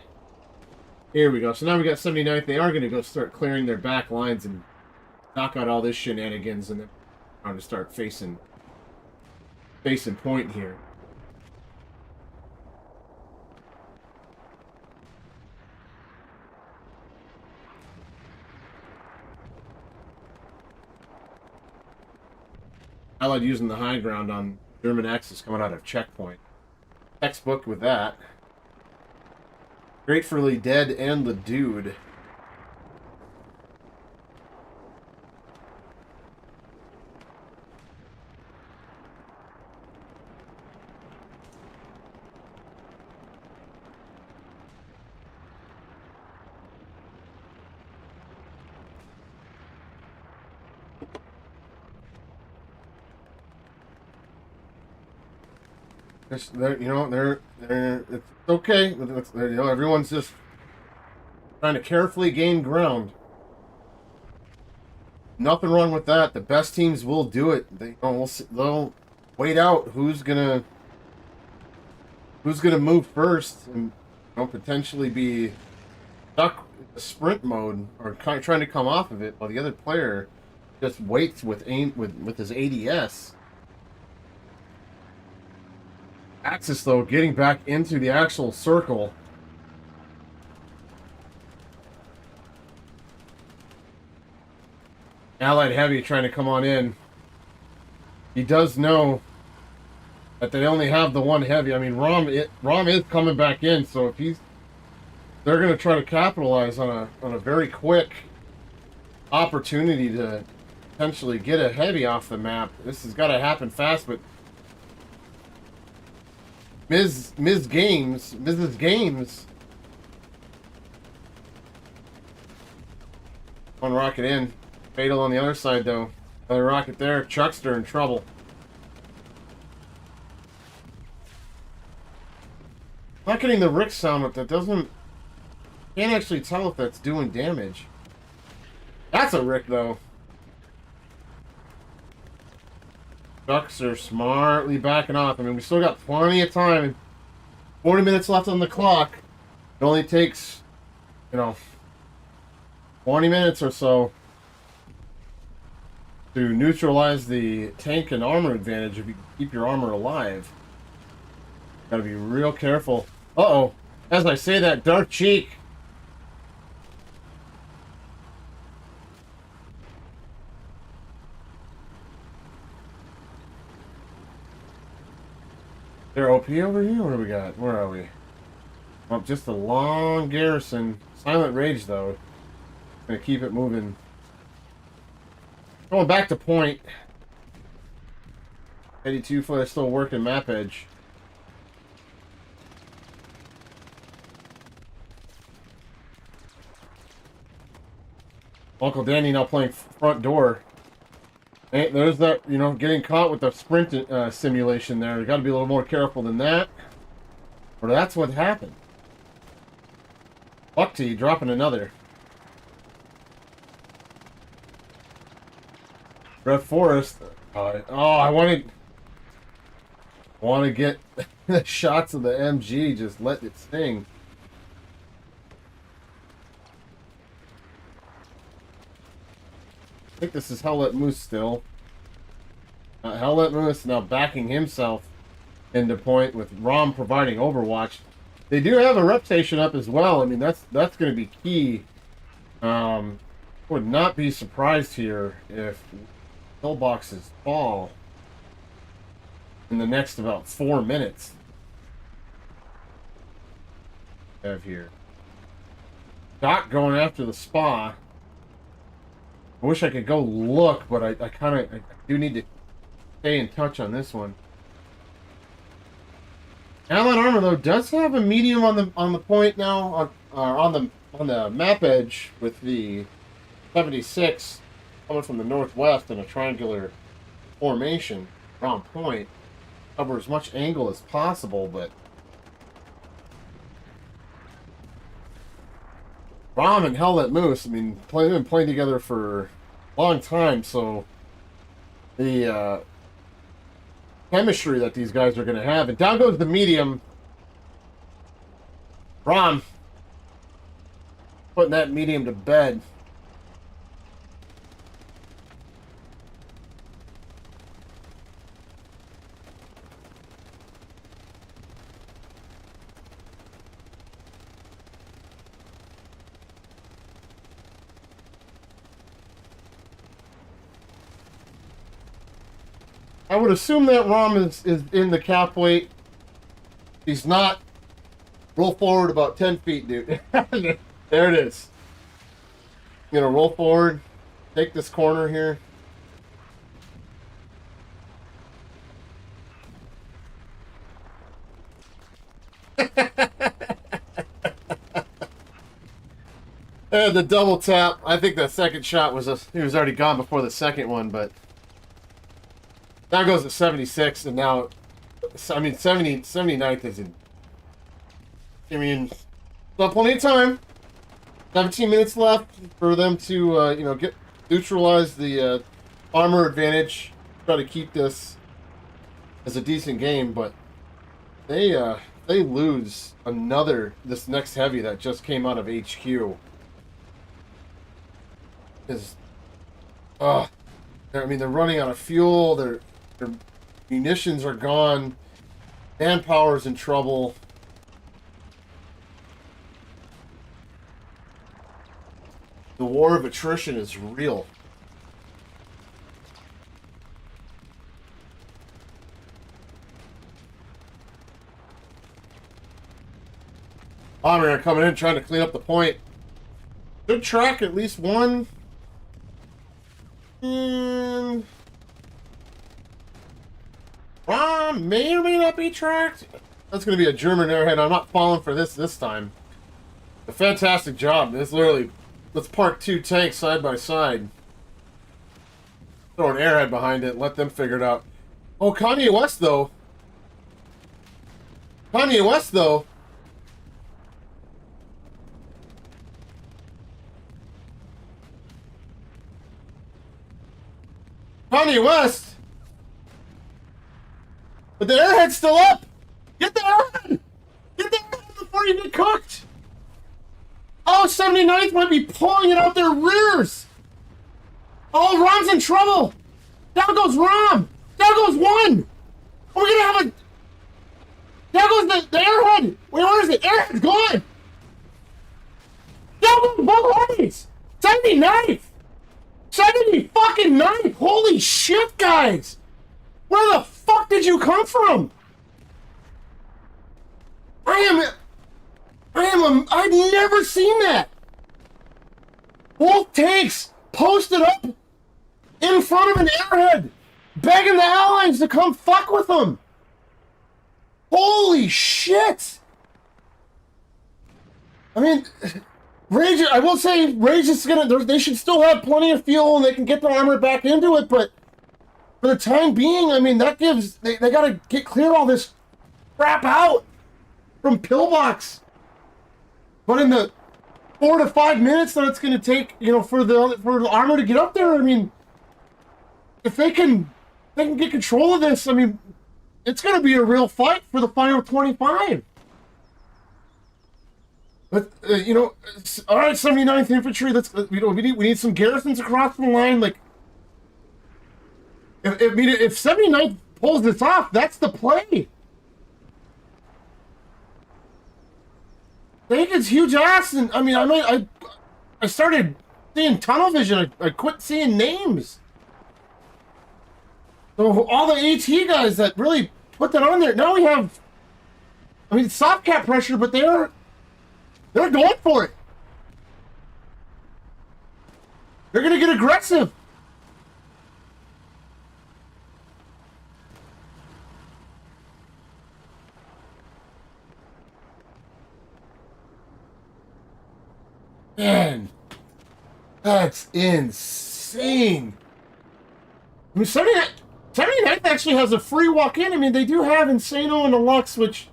Here we go. So now we got 79th. They are going to go start clearing their back lines and knock out all this shenanigans, and then trying to start facing point here. I like using the high ground on German Axis coming out of checkpoint. Textbook with that. Gratefully Dead and the Dude. You know, it's okay. You know, everyone's just trying to carefully gain ground. Nothing wrong with that. The best teams will do it. They'll wait out who's gonna move first, and potentially be stuck in the sprint mode or trying to come off of it, while the other player just waits with his ADS. Axis, though, getting back into the actual circle. Allied Heavy trying to come on in. He does know that they only have the one heavy. I mean, Rom is coming back in, so if they're going to try to capitalize on a very quick opportunity to potentially get a heavy off the map. This has got to happen fast, but Mrs. Games. One rocket in. Fatal on the other side, though. Another rocket there. Chuckster in trouble. Not getting the Rick sound, but that doesn't... Can't actually tell if that's doing damage. That's a Rick, though. Chuckster smartly backing off. I mean, we still got plenty of time. 40 minutes left on the clock. It only takes, 20 minutes or so to neutralize the tank and armor advantage if you keep your armor alive. Gotta be real careful. Uh-oh. As I say that, Dark Cheek. They're OP over here? What do we got? Where are we? Oh, just a long garrison. Silent Rage, though. Gonna keep it moving. Going back to point. 82 foot is still working map edge. Uncle Danny now playing front door. Hey, there's that, getting caught with the sprint simulation there. You got to be a little more careful than that. Or that's what happened. Buck T dropping another. Red Forest. I want to get the shots of the MG. Just let it sting. I think this is Hell Let Moose still. Hell Let Moose now backing himself into point with Rom providing overwatch. They do have a rep station up as well. I mean, that's going to be key. Would not be surprised here if pillboxes fall in the next about 4 minutes. Have here. Doc going after the spa. I wish I could go look, but I do need to stay in touch on this one. Allied Armor, though, does have a medium on the point now on the map edge with the 76 coming from the northwest in a triangular formation around point. Cover as much angle as possible, but Rom and Hell Let Moose, I mean, they've been playing together for a long time, so the chemistry that these guys are going to have. And down goes the medium. Rom putting that medium to bed. I would assume that Rom is in the cap weight. He's not. Roll forward about 10 feet, dude. There it is. Roll forward. Take this corner here. And the double tap. I think the second shot was he was already gone before the second one, but... Now goes to 76, and now I mean, 79th isn't... I mean, still plenty of time. 17 minutes left for them to, you know, neutralize the armor advantage. Try to keep this as a decent game, but they lose this next heavy that just came out of HQ. Is I mean, they're running out of fuel. Their munitions are gone. Manpower's in trouble. The war of attrition is real. Bomber coming in trying to clean up the point. Should track at least one. And may or may not be tracked. That's going to be a German airhead. I'm not falling for this time. A fantastic job. This literally, let's park two tanks side by side. Throw an airhead behind it. Let them figure it out. Oh, Kanye West though. Kanye West though. Kanye West. But the airhead's still up. Get the airhead. Get the airhead before you get cooked. Oh, 79th might be pulling it out their rears. Oh, Rom's in trouble. Down goes Rom. Down goes one. We're going to have a... Down goes the airhead. Wait, where is it? Airhead's gone. Down goes both heavies. 79th. 70 fucking 9th. Holy shit, guys. Where the fuck did you come from? I've never seen that. Both tanks posted up in front of an airhead, begging the allies to come fuck with them. Holy shit. I mean, Rage, I will say, Rage is they should still have plenty of fuel and they can get their armor back into it, but for the time being, I mean, that gives, they gotta clear all this crap out from Pillbox. But in the 4 to 5 minutes that it's going to take, you know, for the armor to get up there, I mean, if they can get control of this, I mean, it's going to be a real fight for the final 25. But you know, all right, 79th Infantry. Let's we need some garrisons across the line. Like, if 79th pulls this off, that's the play. Bacon's huge ass, and I mean, I started seeing tunnel vision. I quit seeing names. So all the AT guys that really put that on there. Now we have, I mean, soft cap pressure, but they're going for it. They're gonna get aggressive. Man, that's insane. I mean, 79th actually has a free walk-in. I mean, they do have Insano and the Lux, which,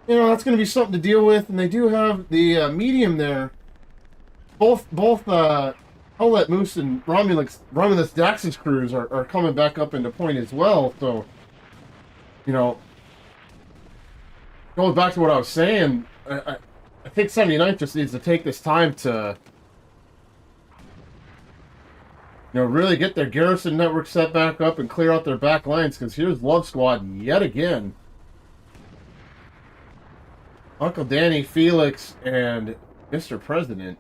you know, that's going to be something to deal with. And they do have the medium there. Both Outlet Moose and Romulus Dax's crews are coming back up into point as well. So, you know, going back to what I was saying, I think 79th just needs to take this time to, you know, really get their garrison network set back up and clear out their back lines, because here's Love Squad yet again. Uncle Danny, Felix, and Mr. President.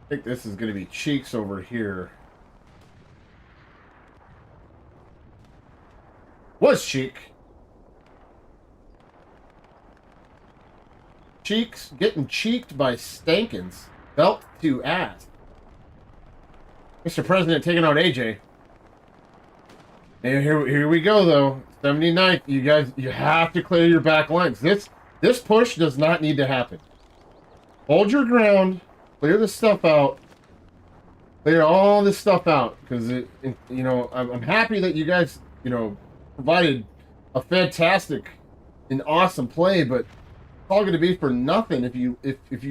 I think this is going to be Cheeks over here. Was Cheek. Cheeks getting cheeked by Stankins. Belt to ass. Mr. President taking out AJ. And here we go though. 79th, you guys, you have to clear your back lines. This push does not need to happen. Hold your ground. Clear this stuff out. Clear all this stuff out because you know, I'm happy that you guys, you know, provided a fantastic and awesome play, but it's all going to be for nothing if you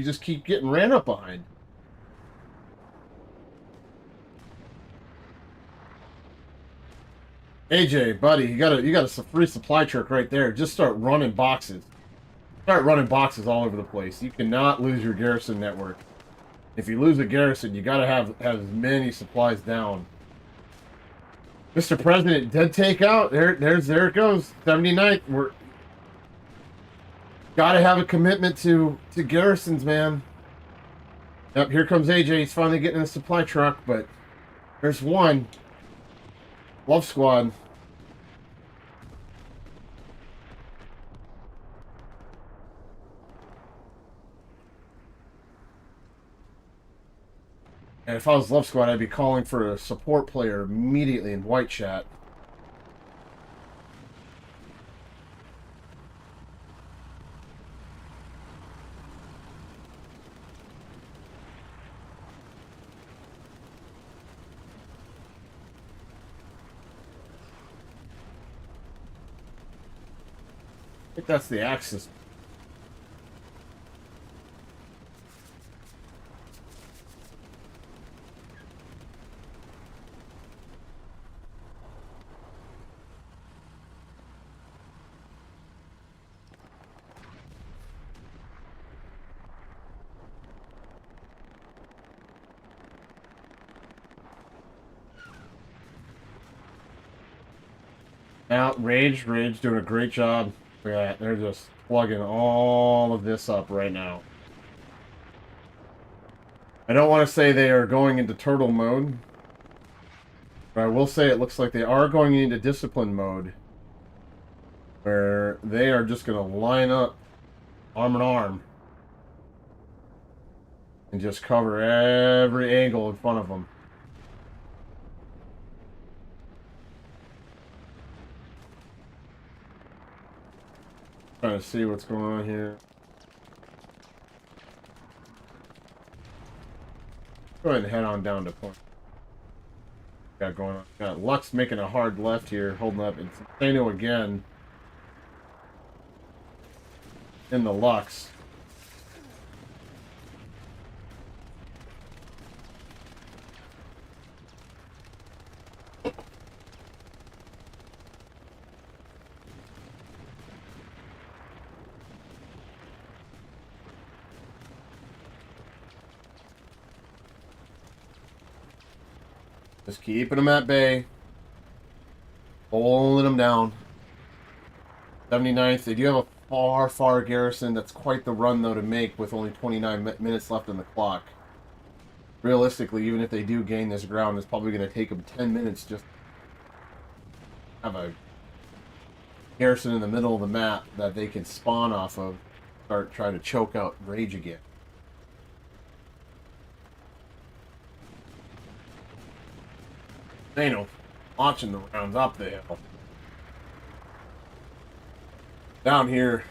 just keep getting ran up behind. AJ, buddy, you got a free supply truck right there. Just start running boxes. Start running boxes all over the place. You cannot lose your garrison network. If you lose a garrison, you got to have as many supplies down. Mr. President, dead takeout. There it goes. 79th. We're got to have a commitment to garrisons, man. Yep, here comes AJ. He's finally getting in a supply truck, but there's one. Love squad. And if I was Love Squad, I'd be calling for a support player immediately in white chat. I think that's the Axis. Now, Rage doing a great job. Yeah, they're just plugging all of this up right now. I don't want to say they are going into turtle mode, but I will say it looks like they are going into discipline mode, where they are just going to line up arm in arm and just cover every angle in front of them. Trying to see what's going on here. Go ahead and head on down to point. Got going on. Got Lux making a hard left here, holding up. And Insano again in the Lux. Just keeping them at bay. Holding them down. 79th. They do have a far garrison. That's quite the run, though, to make with only 29 minutes left on the clock. Realistically, even if they do gain this ground, it's probably going to take them 10 minutes just to have a garrison in the middle of the map that they can spawn off of. Start trying to choke out Rage again. Insano launching the rounds up the hill. Down here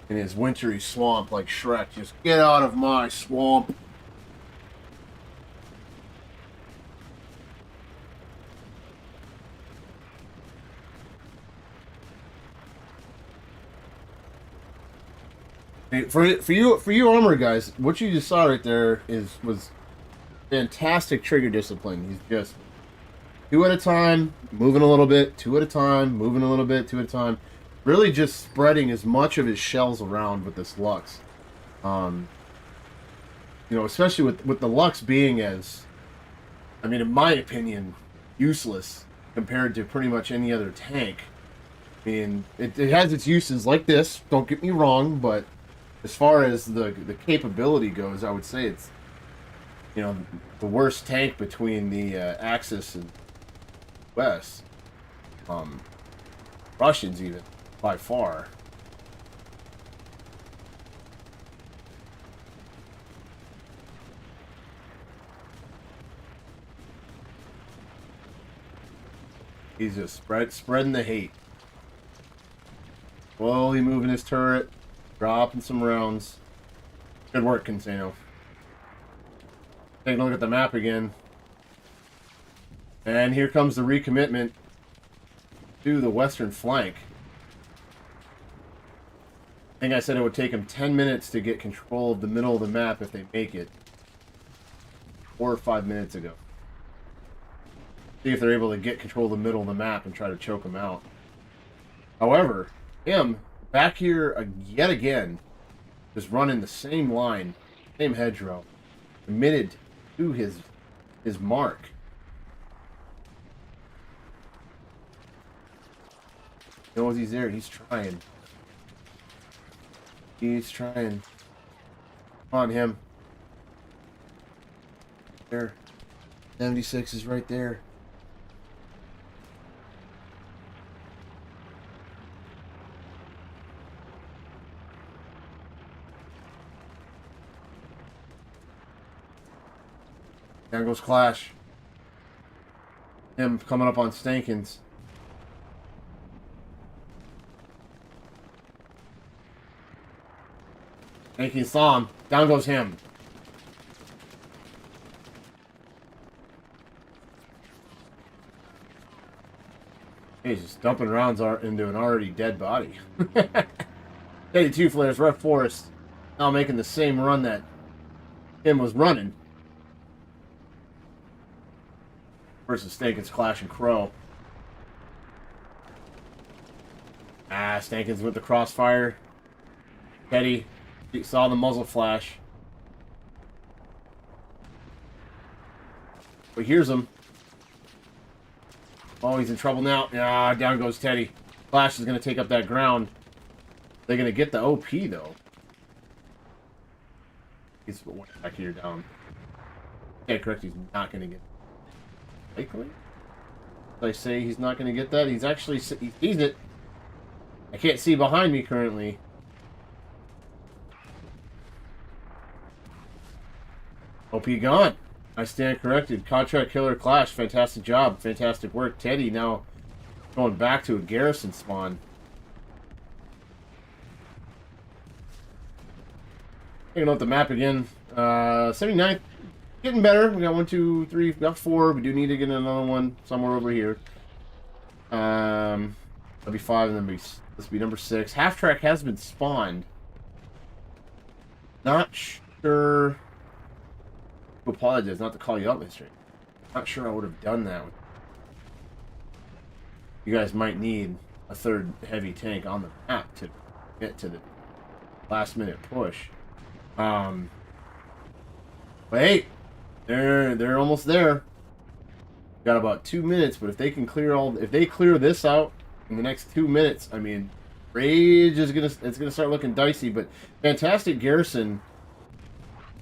in his wintry swamp like Shrek. Just get out of my swamp. For you armor guys, what you just saw right there was fantastic trigger discipline. He's just 2 at a time, moving a little bit, 2 at a time, moving a little bit, 2 at a time. Really just spreading as much of his shells around with this Lux. You know, especially with the Lux being as, I mean, in my opinion, useless compared to pretty much any other tank. I mean, it has its uses like this, don't get me wrong, but as far as the capability goes, I would say it's, you know, the worst tank between the Axis and West. Russians even, by far. He's just spreading the hate. Slowly moving his turret, dropping some rounds. Good work, Insano. Take a look at the map again. And here comes the recommitment to the western flank. I think I said it would take them 10 minutes to get control of the middle of the map if they make it. 4 or 5 minutes ago. See if they're able to get control of the middle of the map and try to choke them out. However, him, back here yet again, just running the same line, same hedgerow, committed to his mark. He knows he's there. He's trying. He's trying. Come on, him. There. 76 is right there. Down goes Clash. Him coming up on Stankins. Stankins saw him. Down goes him. He's just dumping rounds into an already dead body. 82 flares, Red Forest. Now making the same run that him was running. Versus Stankins, Clash, and Crow. Stankins with the crossfire. Teddy saw the muzzle flash. But here's him. Oh, he's in trouble now. Ah, down goes Teddy. Clash is going to take up that ground. They're going to get the OP, though. He's back here down. Okay, correct. He's not going to get likely. Did I say he's not going to get that? He's actually... He sees it. I can't see behind me currently. OP gone. I stand corrected. Contract killer Clash. Fantastic job. Fantastic work. Teddy now going back to a garrison spawn. Taking out the map again. 79th. Getting better. We got 1, 2, 3. We got 4. We do need to get another one somewhere over here. That'll be 5 and then this will be number 6. Half track has been spawned. Not sure. I apologize not to call you up, Mr. Not sure I would have done that. You guys might need a 3rd heavy tank on the map to get to the last minute push. But hey, they're almost there. Got about 2 minutes, but if they can if they clear this out in the next 2 minutes, I mean, Rage is it's gonna start looking dicey. But fantastic garrison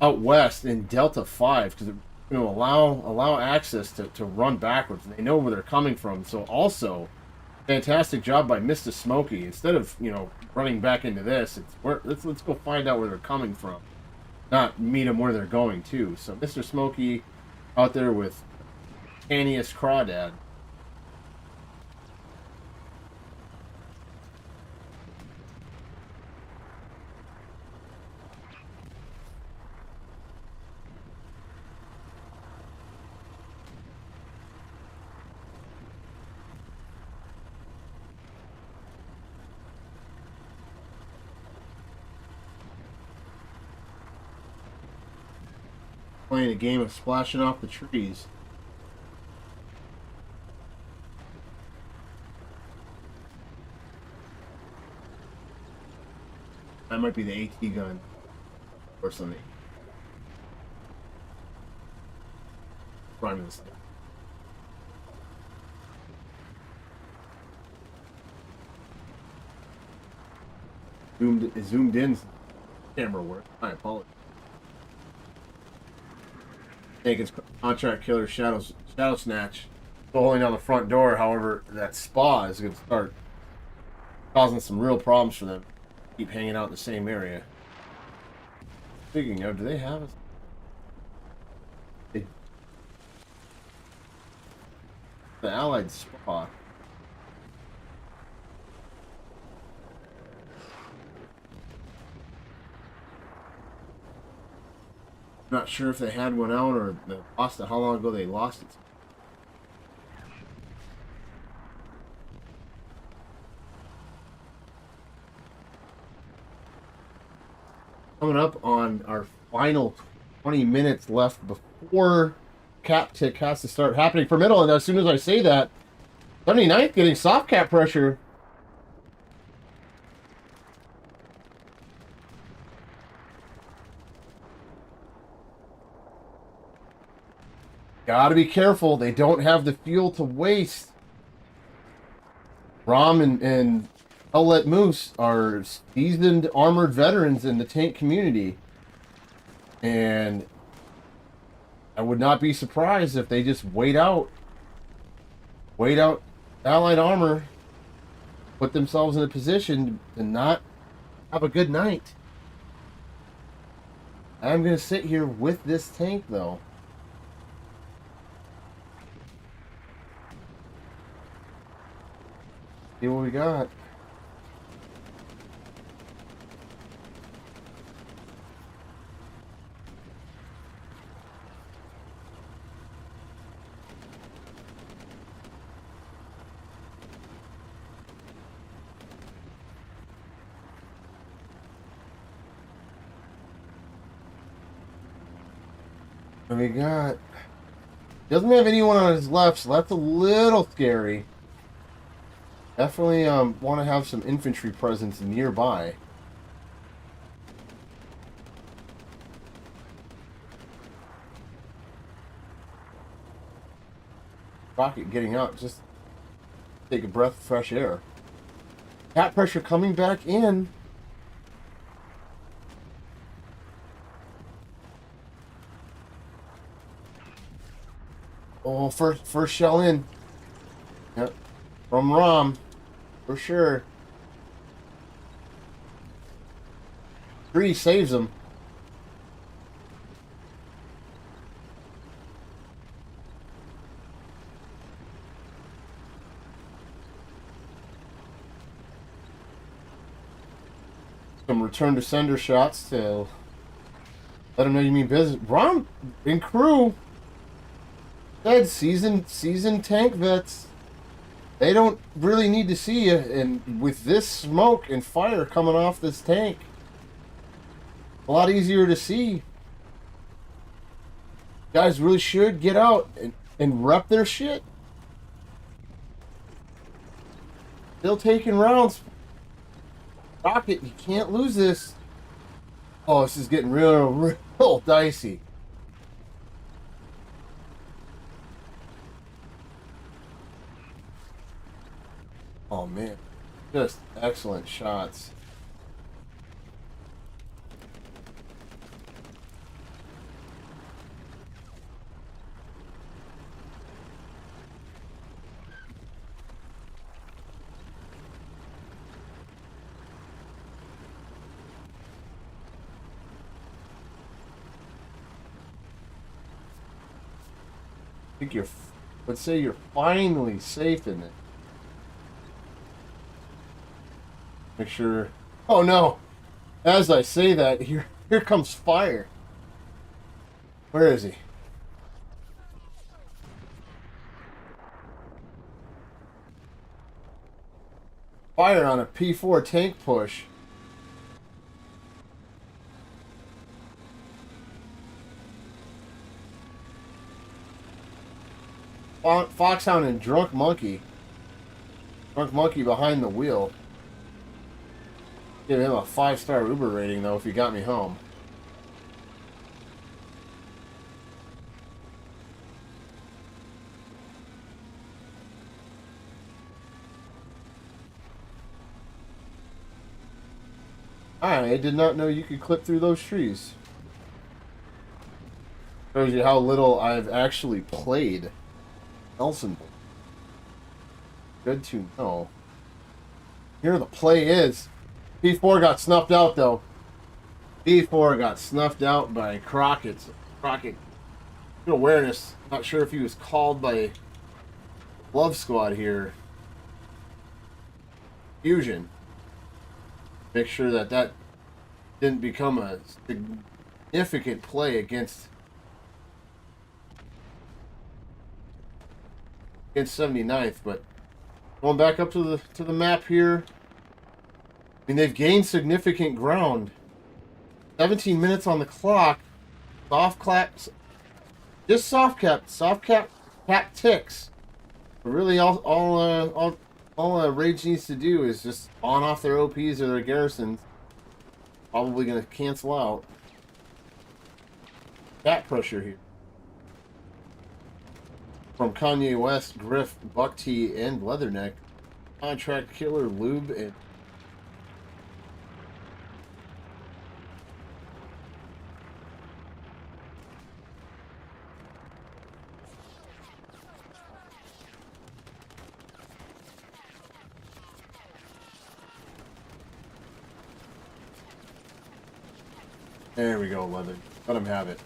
out west in Delta 5 because it's going to allow access to run backwards. They know where they're coming from. So also, fantastic job by Mr. Smokey. Instead of running back into this, let's go find out where they're coming from, not meet them where they're going to. So Mr. Smokey out there with Canniest Crawdad. Playing a game of splashing off the trees. That might be the AT gun or something. Priming this thing. Zoomed in camera work. I apologize. Taking contract killer Shadow Snatch. Holding down the front door, however, that spa is going to start causing some real problems for them. Keep hanging out in the same area. Speaking of, do they have the Allied spa? Not sure if they had one out or they lost it. How long ago they lost it? Coming up on our final 20 minutes left before cap tick has to start happening for middle. And as soon as I say that, 79th getting soft cap pressure. Gotta be careful. They don't have the fuel to waste. Rom and Let Moose are seasoned armored veterans in the tank community. And I would not be surprised if they just wait out Allied armor, put themselves in a position to not have a good night. I'm going to sit here with this tank, though. See what we got. What we got? Doesn't have anyone on his left, so that's a little scary. Definitely want to have some infantry presence nearby. Rocket getting out, just take a breath of fresh air. Cap pressure coming back in. Oh, first shell in. Yep. From Rom. For sure. 3 saves him. Some return to sender shots to let him know you mean business. Rom and crew said seasoned tank vets. They don't really need to see you, and with this smoke and fire coming off this tank, a lot easier to see. Guys really should get out and rep their shit. Still taking rounds. Rocket, you can't lose this. Oh, this is getting real dicey. Oh man, just excellent shots. I think let's say you're finally safe in it. Make sure. Oh no! As I say that, here comes fire. Where is he? Fire on a P4 tank push. Foxhound and Drunk Monkey. Drunk Monkey behind the wheel. Give him a 5-star Uber rating, though, if he got me home. I did not know you could clip through those trees. Shows you how little I've actually played Elsenborn. Good to know. Here the play is. P4 got snuffed out, though. P4 got snuffed out by Crockett. Crockett, good awareness. Not sure if he was called by Love Squad here. Fusion. Make sure that didn't become a significant play against 79th, but going back up to the map here. I mean, they've gained significant ground. 17 minutes on the clock. Soft claps. Just soft cap ticks. But really, all Rage needs to do is just on off their OPs or their garrisons. Probably going to cancel out. Cat pressure here. From Kanye West, Griff, Buck T, and Leatherneck. Contract Killer, Lube, and... There we go, Leather. Let him have it.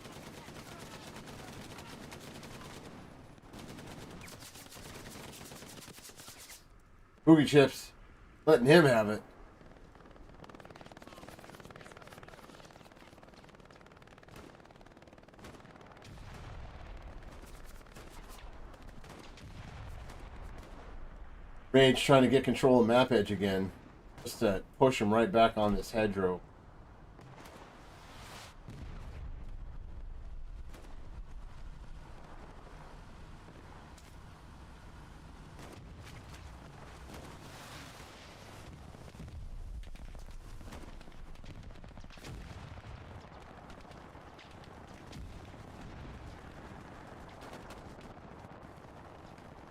Boogie Chips. Letting him have it. Rage trying to get control of map edge again. Just to push him right back on this hedgerow.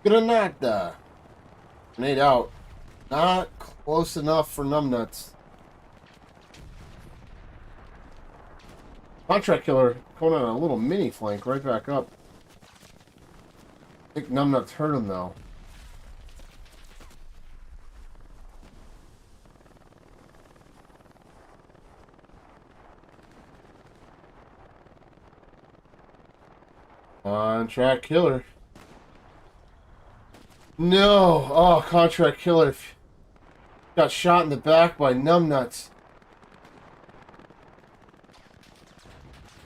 Granada. Grenade out. Not close enough for numbnuts. Contract Killer going on a little mini flank right back up. I think numbnuts hurt him though. Contract Killer. No! Oh, Contract Killer got shot in the back by numbnuts.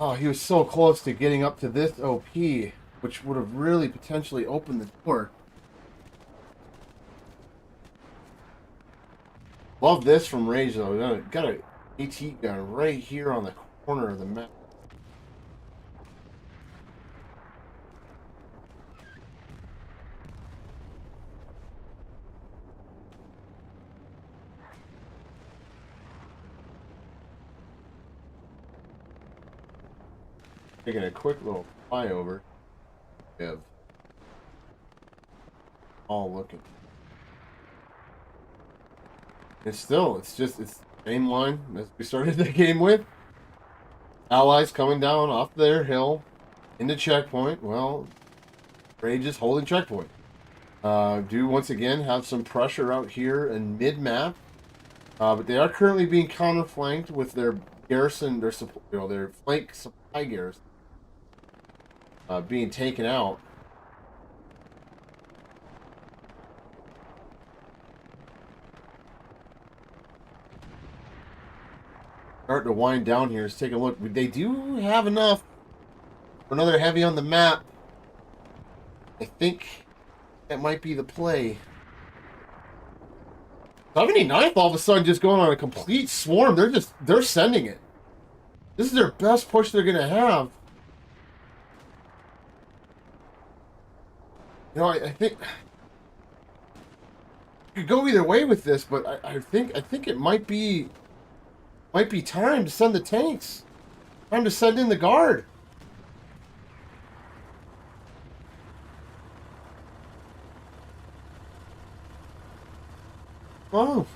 Oh, he was so close to getting up to this OP, which would have really potentially opened the door. Love this from Rage though. Got a AT gun right here on the corner of the map. Taking a quick little flyover. Have all looking. It's just the same line as we started the game with. Allies coming down off their hill into checkpoint. Well, Rage is holding checkpoint. Do once again have some pressure out here in mid-map. But they are currently being counter-flanked with their garrison, their flank supply garrison. Being taken out. Starting to wind down here. Let's take a look. They do have enough for another heavy on the map. I think that might be the play. 79th all of a sudden just going on a complete swarm. They're sending it. This is their best push they're gonna have. You know, I think you could go either way with this, but I think it might be time to send the tanks. Time to send in the guard. Oh.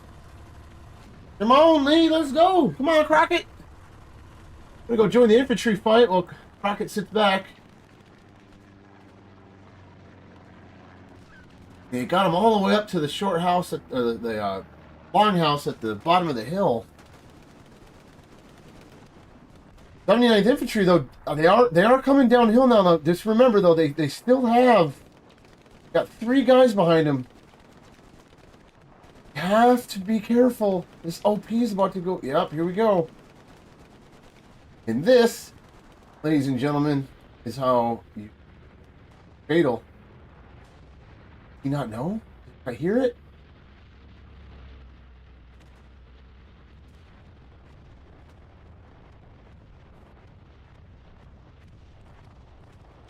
Come on, Lee, let's go. Come on, Crockett. I'm gonna go join the infantry fight while Crockett sits back. They got him all the way up to the short house at the long house at the bottom of the hill. 79th Infantry, though, they are coming downhill now. Though. Just remember, though, they still got 3 guys behind them. You have to be careful. This OP is about to go. Yep, here we go. And this, ladies and gentlemen, is how you fatal. Do you not know? Did I hear it?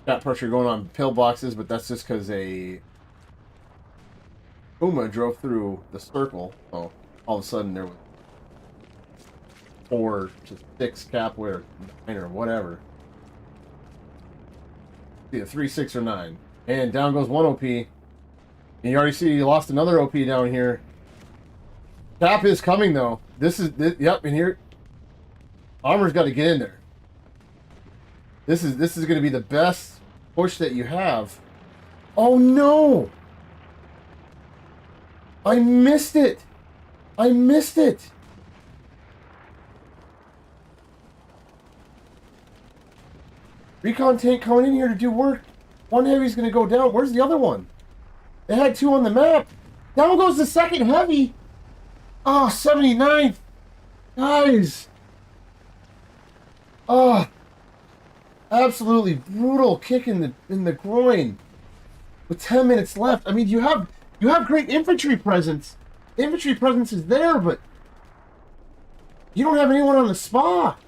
Got pressure going on pillboxes, but that's just because a Puma drove through the circle. So all of a sudden there was 4 to 6 cap or 9 or whatever. See a 3, 6, or 9. And down goes 1 OP. And you already see you lost another OP down here. Cap is coming though. Yep, and here Armor's got to get in there. This is going to be the best push that you have. Oh no! I missed it. I missed it. Recon tank coming in here to do work. 1 heavy's going to go down. Where's the other one? They had 2 on the map. Down goes the 2nd heavy. Oh, 79th. Guys. Oh. Absolutely brutal kick in the groin. With 10 minutes left. I mean, you have great infantry presence. Infantry presence is there, but you don't have anyone on the spa.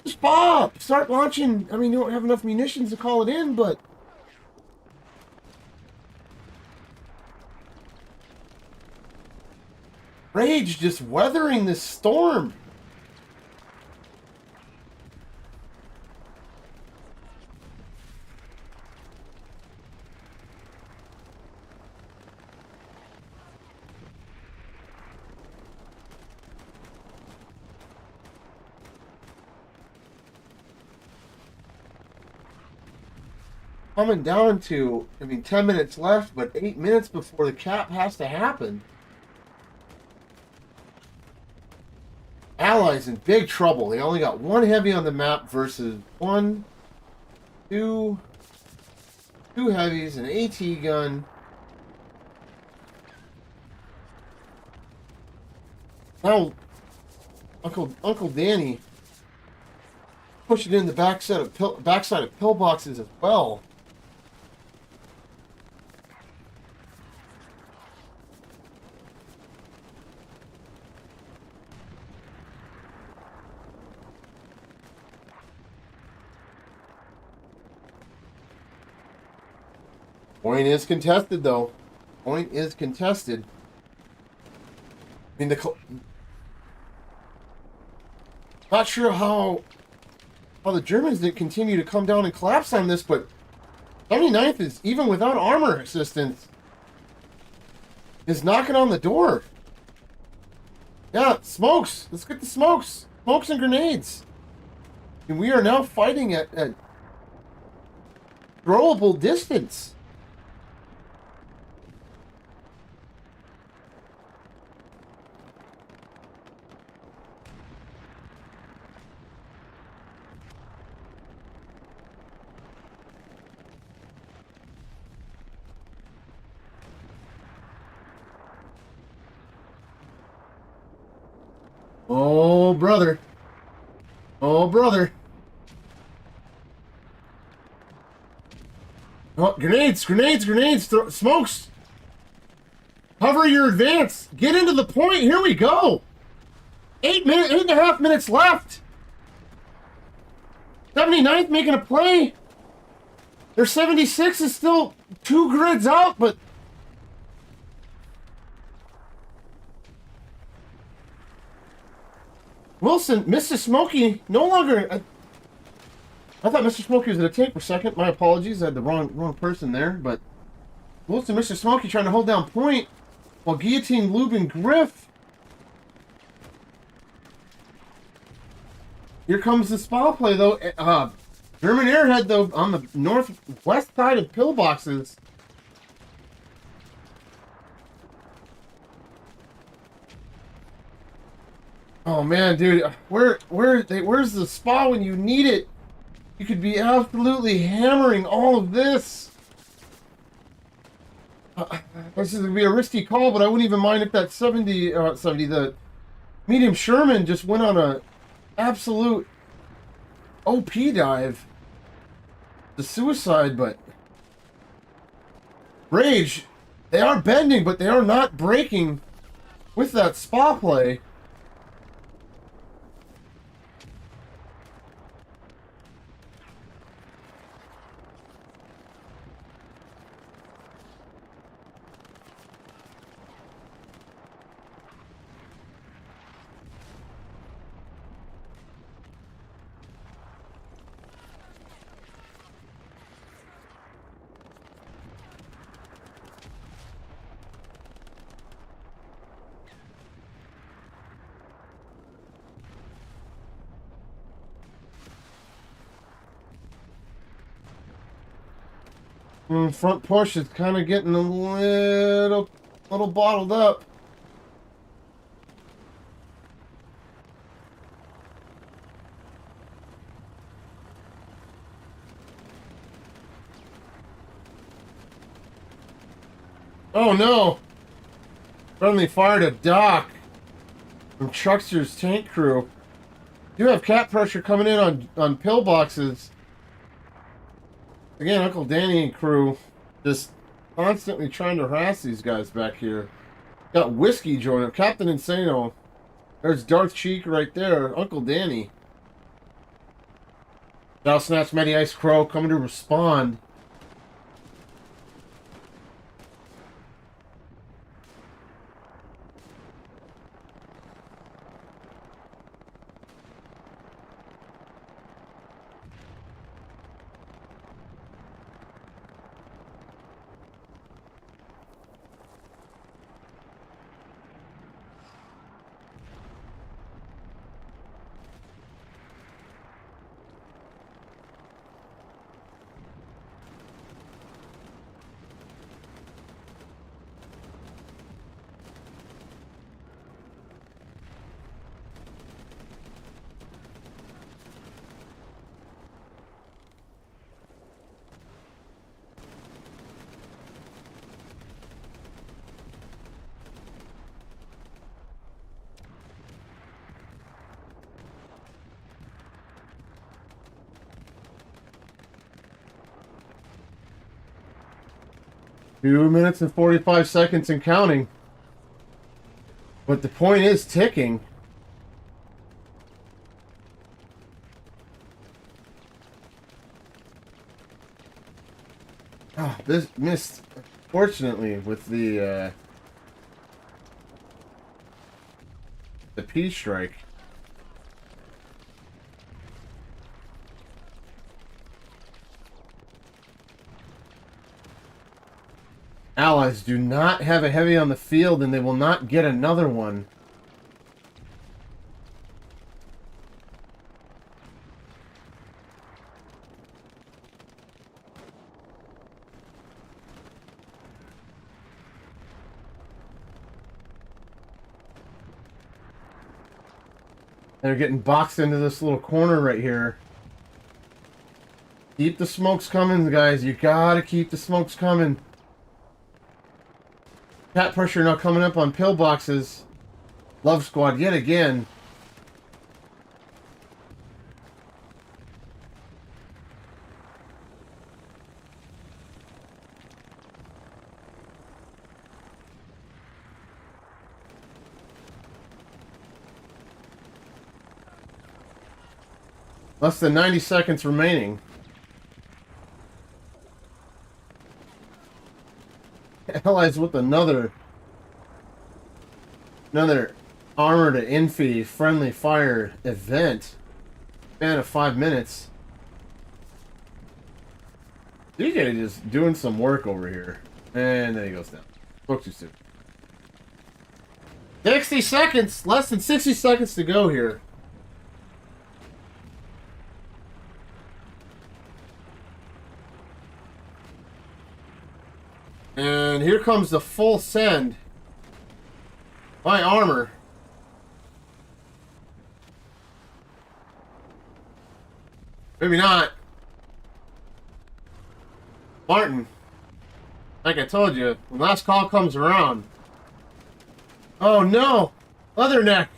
Spa! Start launching. I mean, you don't have enough munitions to call it in, but Rage just weathering this storm. Coming down to, 10 minutes left, but 8 minutes before the cap has to happen. Allies in big trouble. They only got 1 heavy on the map versus 1, 2 heavies, an AT gun. Now, Uncle Danny pushing in the backside of pillboxes as well. Point is contested, though. Point is contested. I mean, not sure how the Germans did continue to come down and collapse on this, but 79th is, even without armor assistance, is knocking on the door. Yeah, smokes. Let's get the smokes. Smokes and grenades. And we are now fighting at throwable distance. Oh, brother. Oh, brother. Oh, grenades, grenades, grenades. Smokes. Cover your advance. Get into the point. Here we go. 8.5 minutes left. 79th making a play. Their 76 is still 2 grids out, but Wilson, Mr. Smokey, no longer. I thought Mr. Smokey was in a tank for a second. My apologies, I had the wrong person there. But Wilson, Mr. Smokey trying to hold down point while guillotine Lubin Griff. Here comes the spa play though. German airhead though on the northwest side of pillboxes. Oh man, dude, where's the spa when you need it? You could be absolutely hammering all of this. This is gonna be a risky call, but I wouldn't even mind if that 70, the medium Sherman just went on a absolute OP dive. The suicide, but Rage, they are bending, but they are not breaking with that spa play. Front push is kind of getting a little bottled up. Oh no! Friendly fire to Doc from Truckster's tank crew. Do have cat pressure coming in on pillboxes. Again, Uncle Danny and crew just constantly trying to harass these guys back here. Got Whiskey joining up. Captain Insano. There's Darth Cheek right there. Uncle Danny. Now Snatch Mighty Ice Crow coming to respond. Two minutes and 45 seconds and counting. But the point is ticking. Oh, this missed, fortunately, with the P strike. Allies do not have a heavy on the field, and they will not get another one. They're getting boxed into this little corner right here. Keep the smokes coming, guys. You gotta keep the smokes coming. Cat pressure now coming up on pillboxes. Love Squad yet again. Less than 90 seconds remaining. Allies with another armor to infy friendly fire event. Span of 5 minutes. DJ just doing some work over here. And then he goes down. Spoke too soon. 60 seconds! Less than 60 seconds to go here. And here comes the full send by armor. Maybe not. Martin, like I told you, when last call comes around. Oh no! Leatherneck!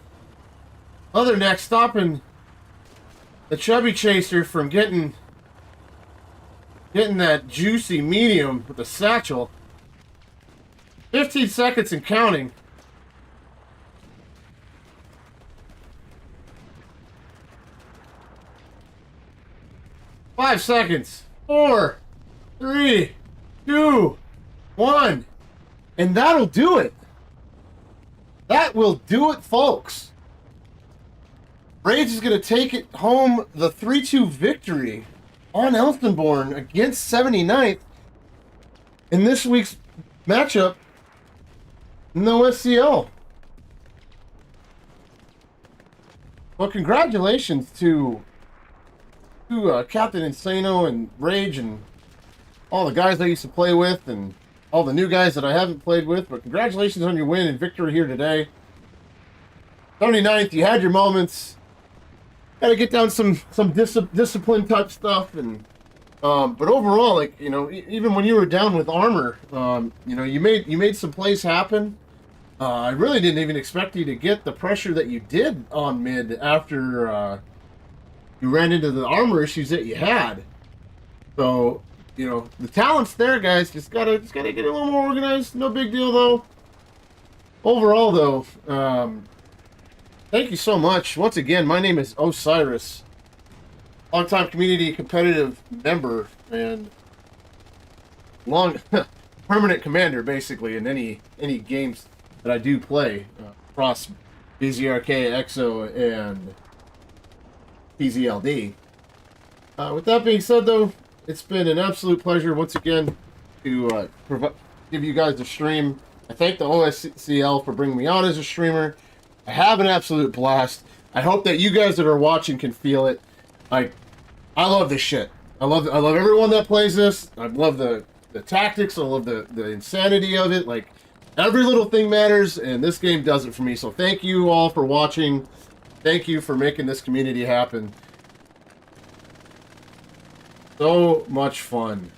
Leatherneck stopping the chubby chaser from getting that juicy medium with the satchel. 15 seconds and counting. Five seconds. 4, 3, 2, 1. And that'll do it. That will do it, folks. Rage is going to take it home the 3-2 victory on Elsenborn against 79th in this week's matchup in the OSCL. Well, congratulations to Captain Insano and Rage and all the guys I used to play with and all the new guys that I haven't played with. But congratulations on your win and victory here today. 79th, you had your moments. Got to get down some discipline type stuff, and but overall, like, you know, even when you were down with armor, you know, you made some plays happen. I really didn't even expect you to get the pressure that you did on mid after you ran into the armor issues that you had. So, you know, the talent's there, guys. Just gotta get a little more organized. No big deal though. Overall, though, thank you so much. Once again, my name is Osiris, longtime community competitive member and long permanent commander, basically, in any games that I do play across BZRK, EXO, and PZLD. With that being said, though, it's been an absolute pleasure once again to give you guys a stream. I thank the OSCL for bringing me on as a streamer. I have an absolute blast. I hope that you guys that are watching can feel it. I love this shit. I love everyone that plays this. I love the tactics. I love the insanity of it. Like, every little thing matters, and this game does it for me. So thank you all for watching. Thank you for making this community happen. So much fun.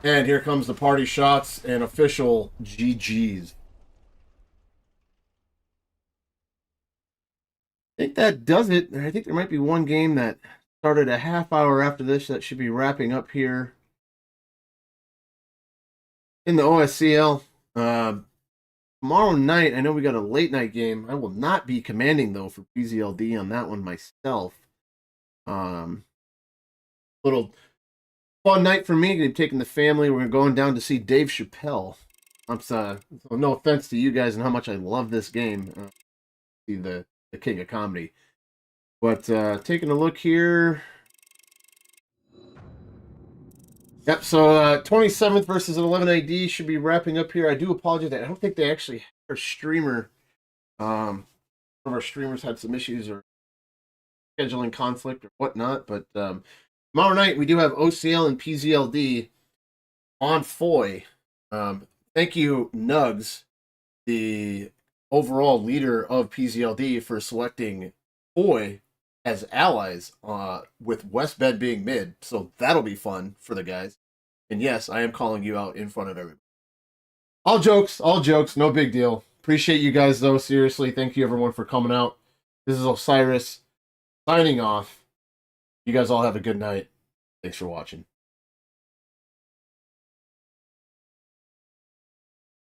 And here comes the party shots and official GGs. I think that does it. I think there might be one game that started a half hour after this that should be wrapping up here in the OSCL. Tomorrow night, I know we got a late night game. I will not be commanding, though, for PZLD on that one myself. Little fun night for me. I'm taking the family. We're going down to see Dave Chappelle. So no offense to you guys and how much I love this game. See the king of comedy. But taking a look here. Yep, so 27th versus an 11 ID should be wrapping up here. I do apologize. I don't think they actually had our streamer. One of our streamers had some issues or scheduling conflict or whatnot. But tomorrow night we do have OCL and PZLD on Foy. Thank you, Nugs, the overall leader of PZLD, for selecting Foy as allies, with Westbed being mid, so that'll be fun for the guys. And yes, I am calling you out in front of everybody. All jokes, no big deal. Appreciate you guys, though, seriously. Thank you, everyone, for coming out. This is Osiris, signing off. You guys all have a good night. Thanks for watching.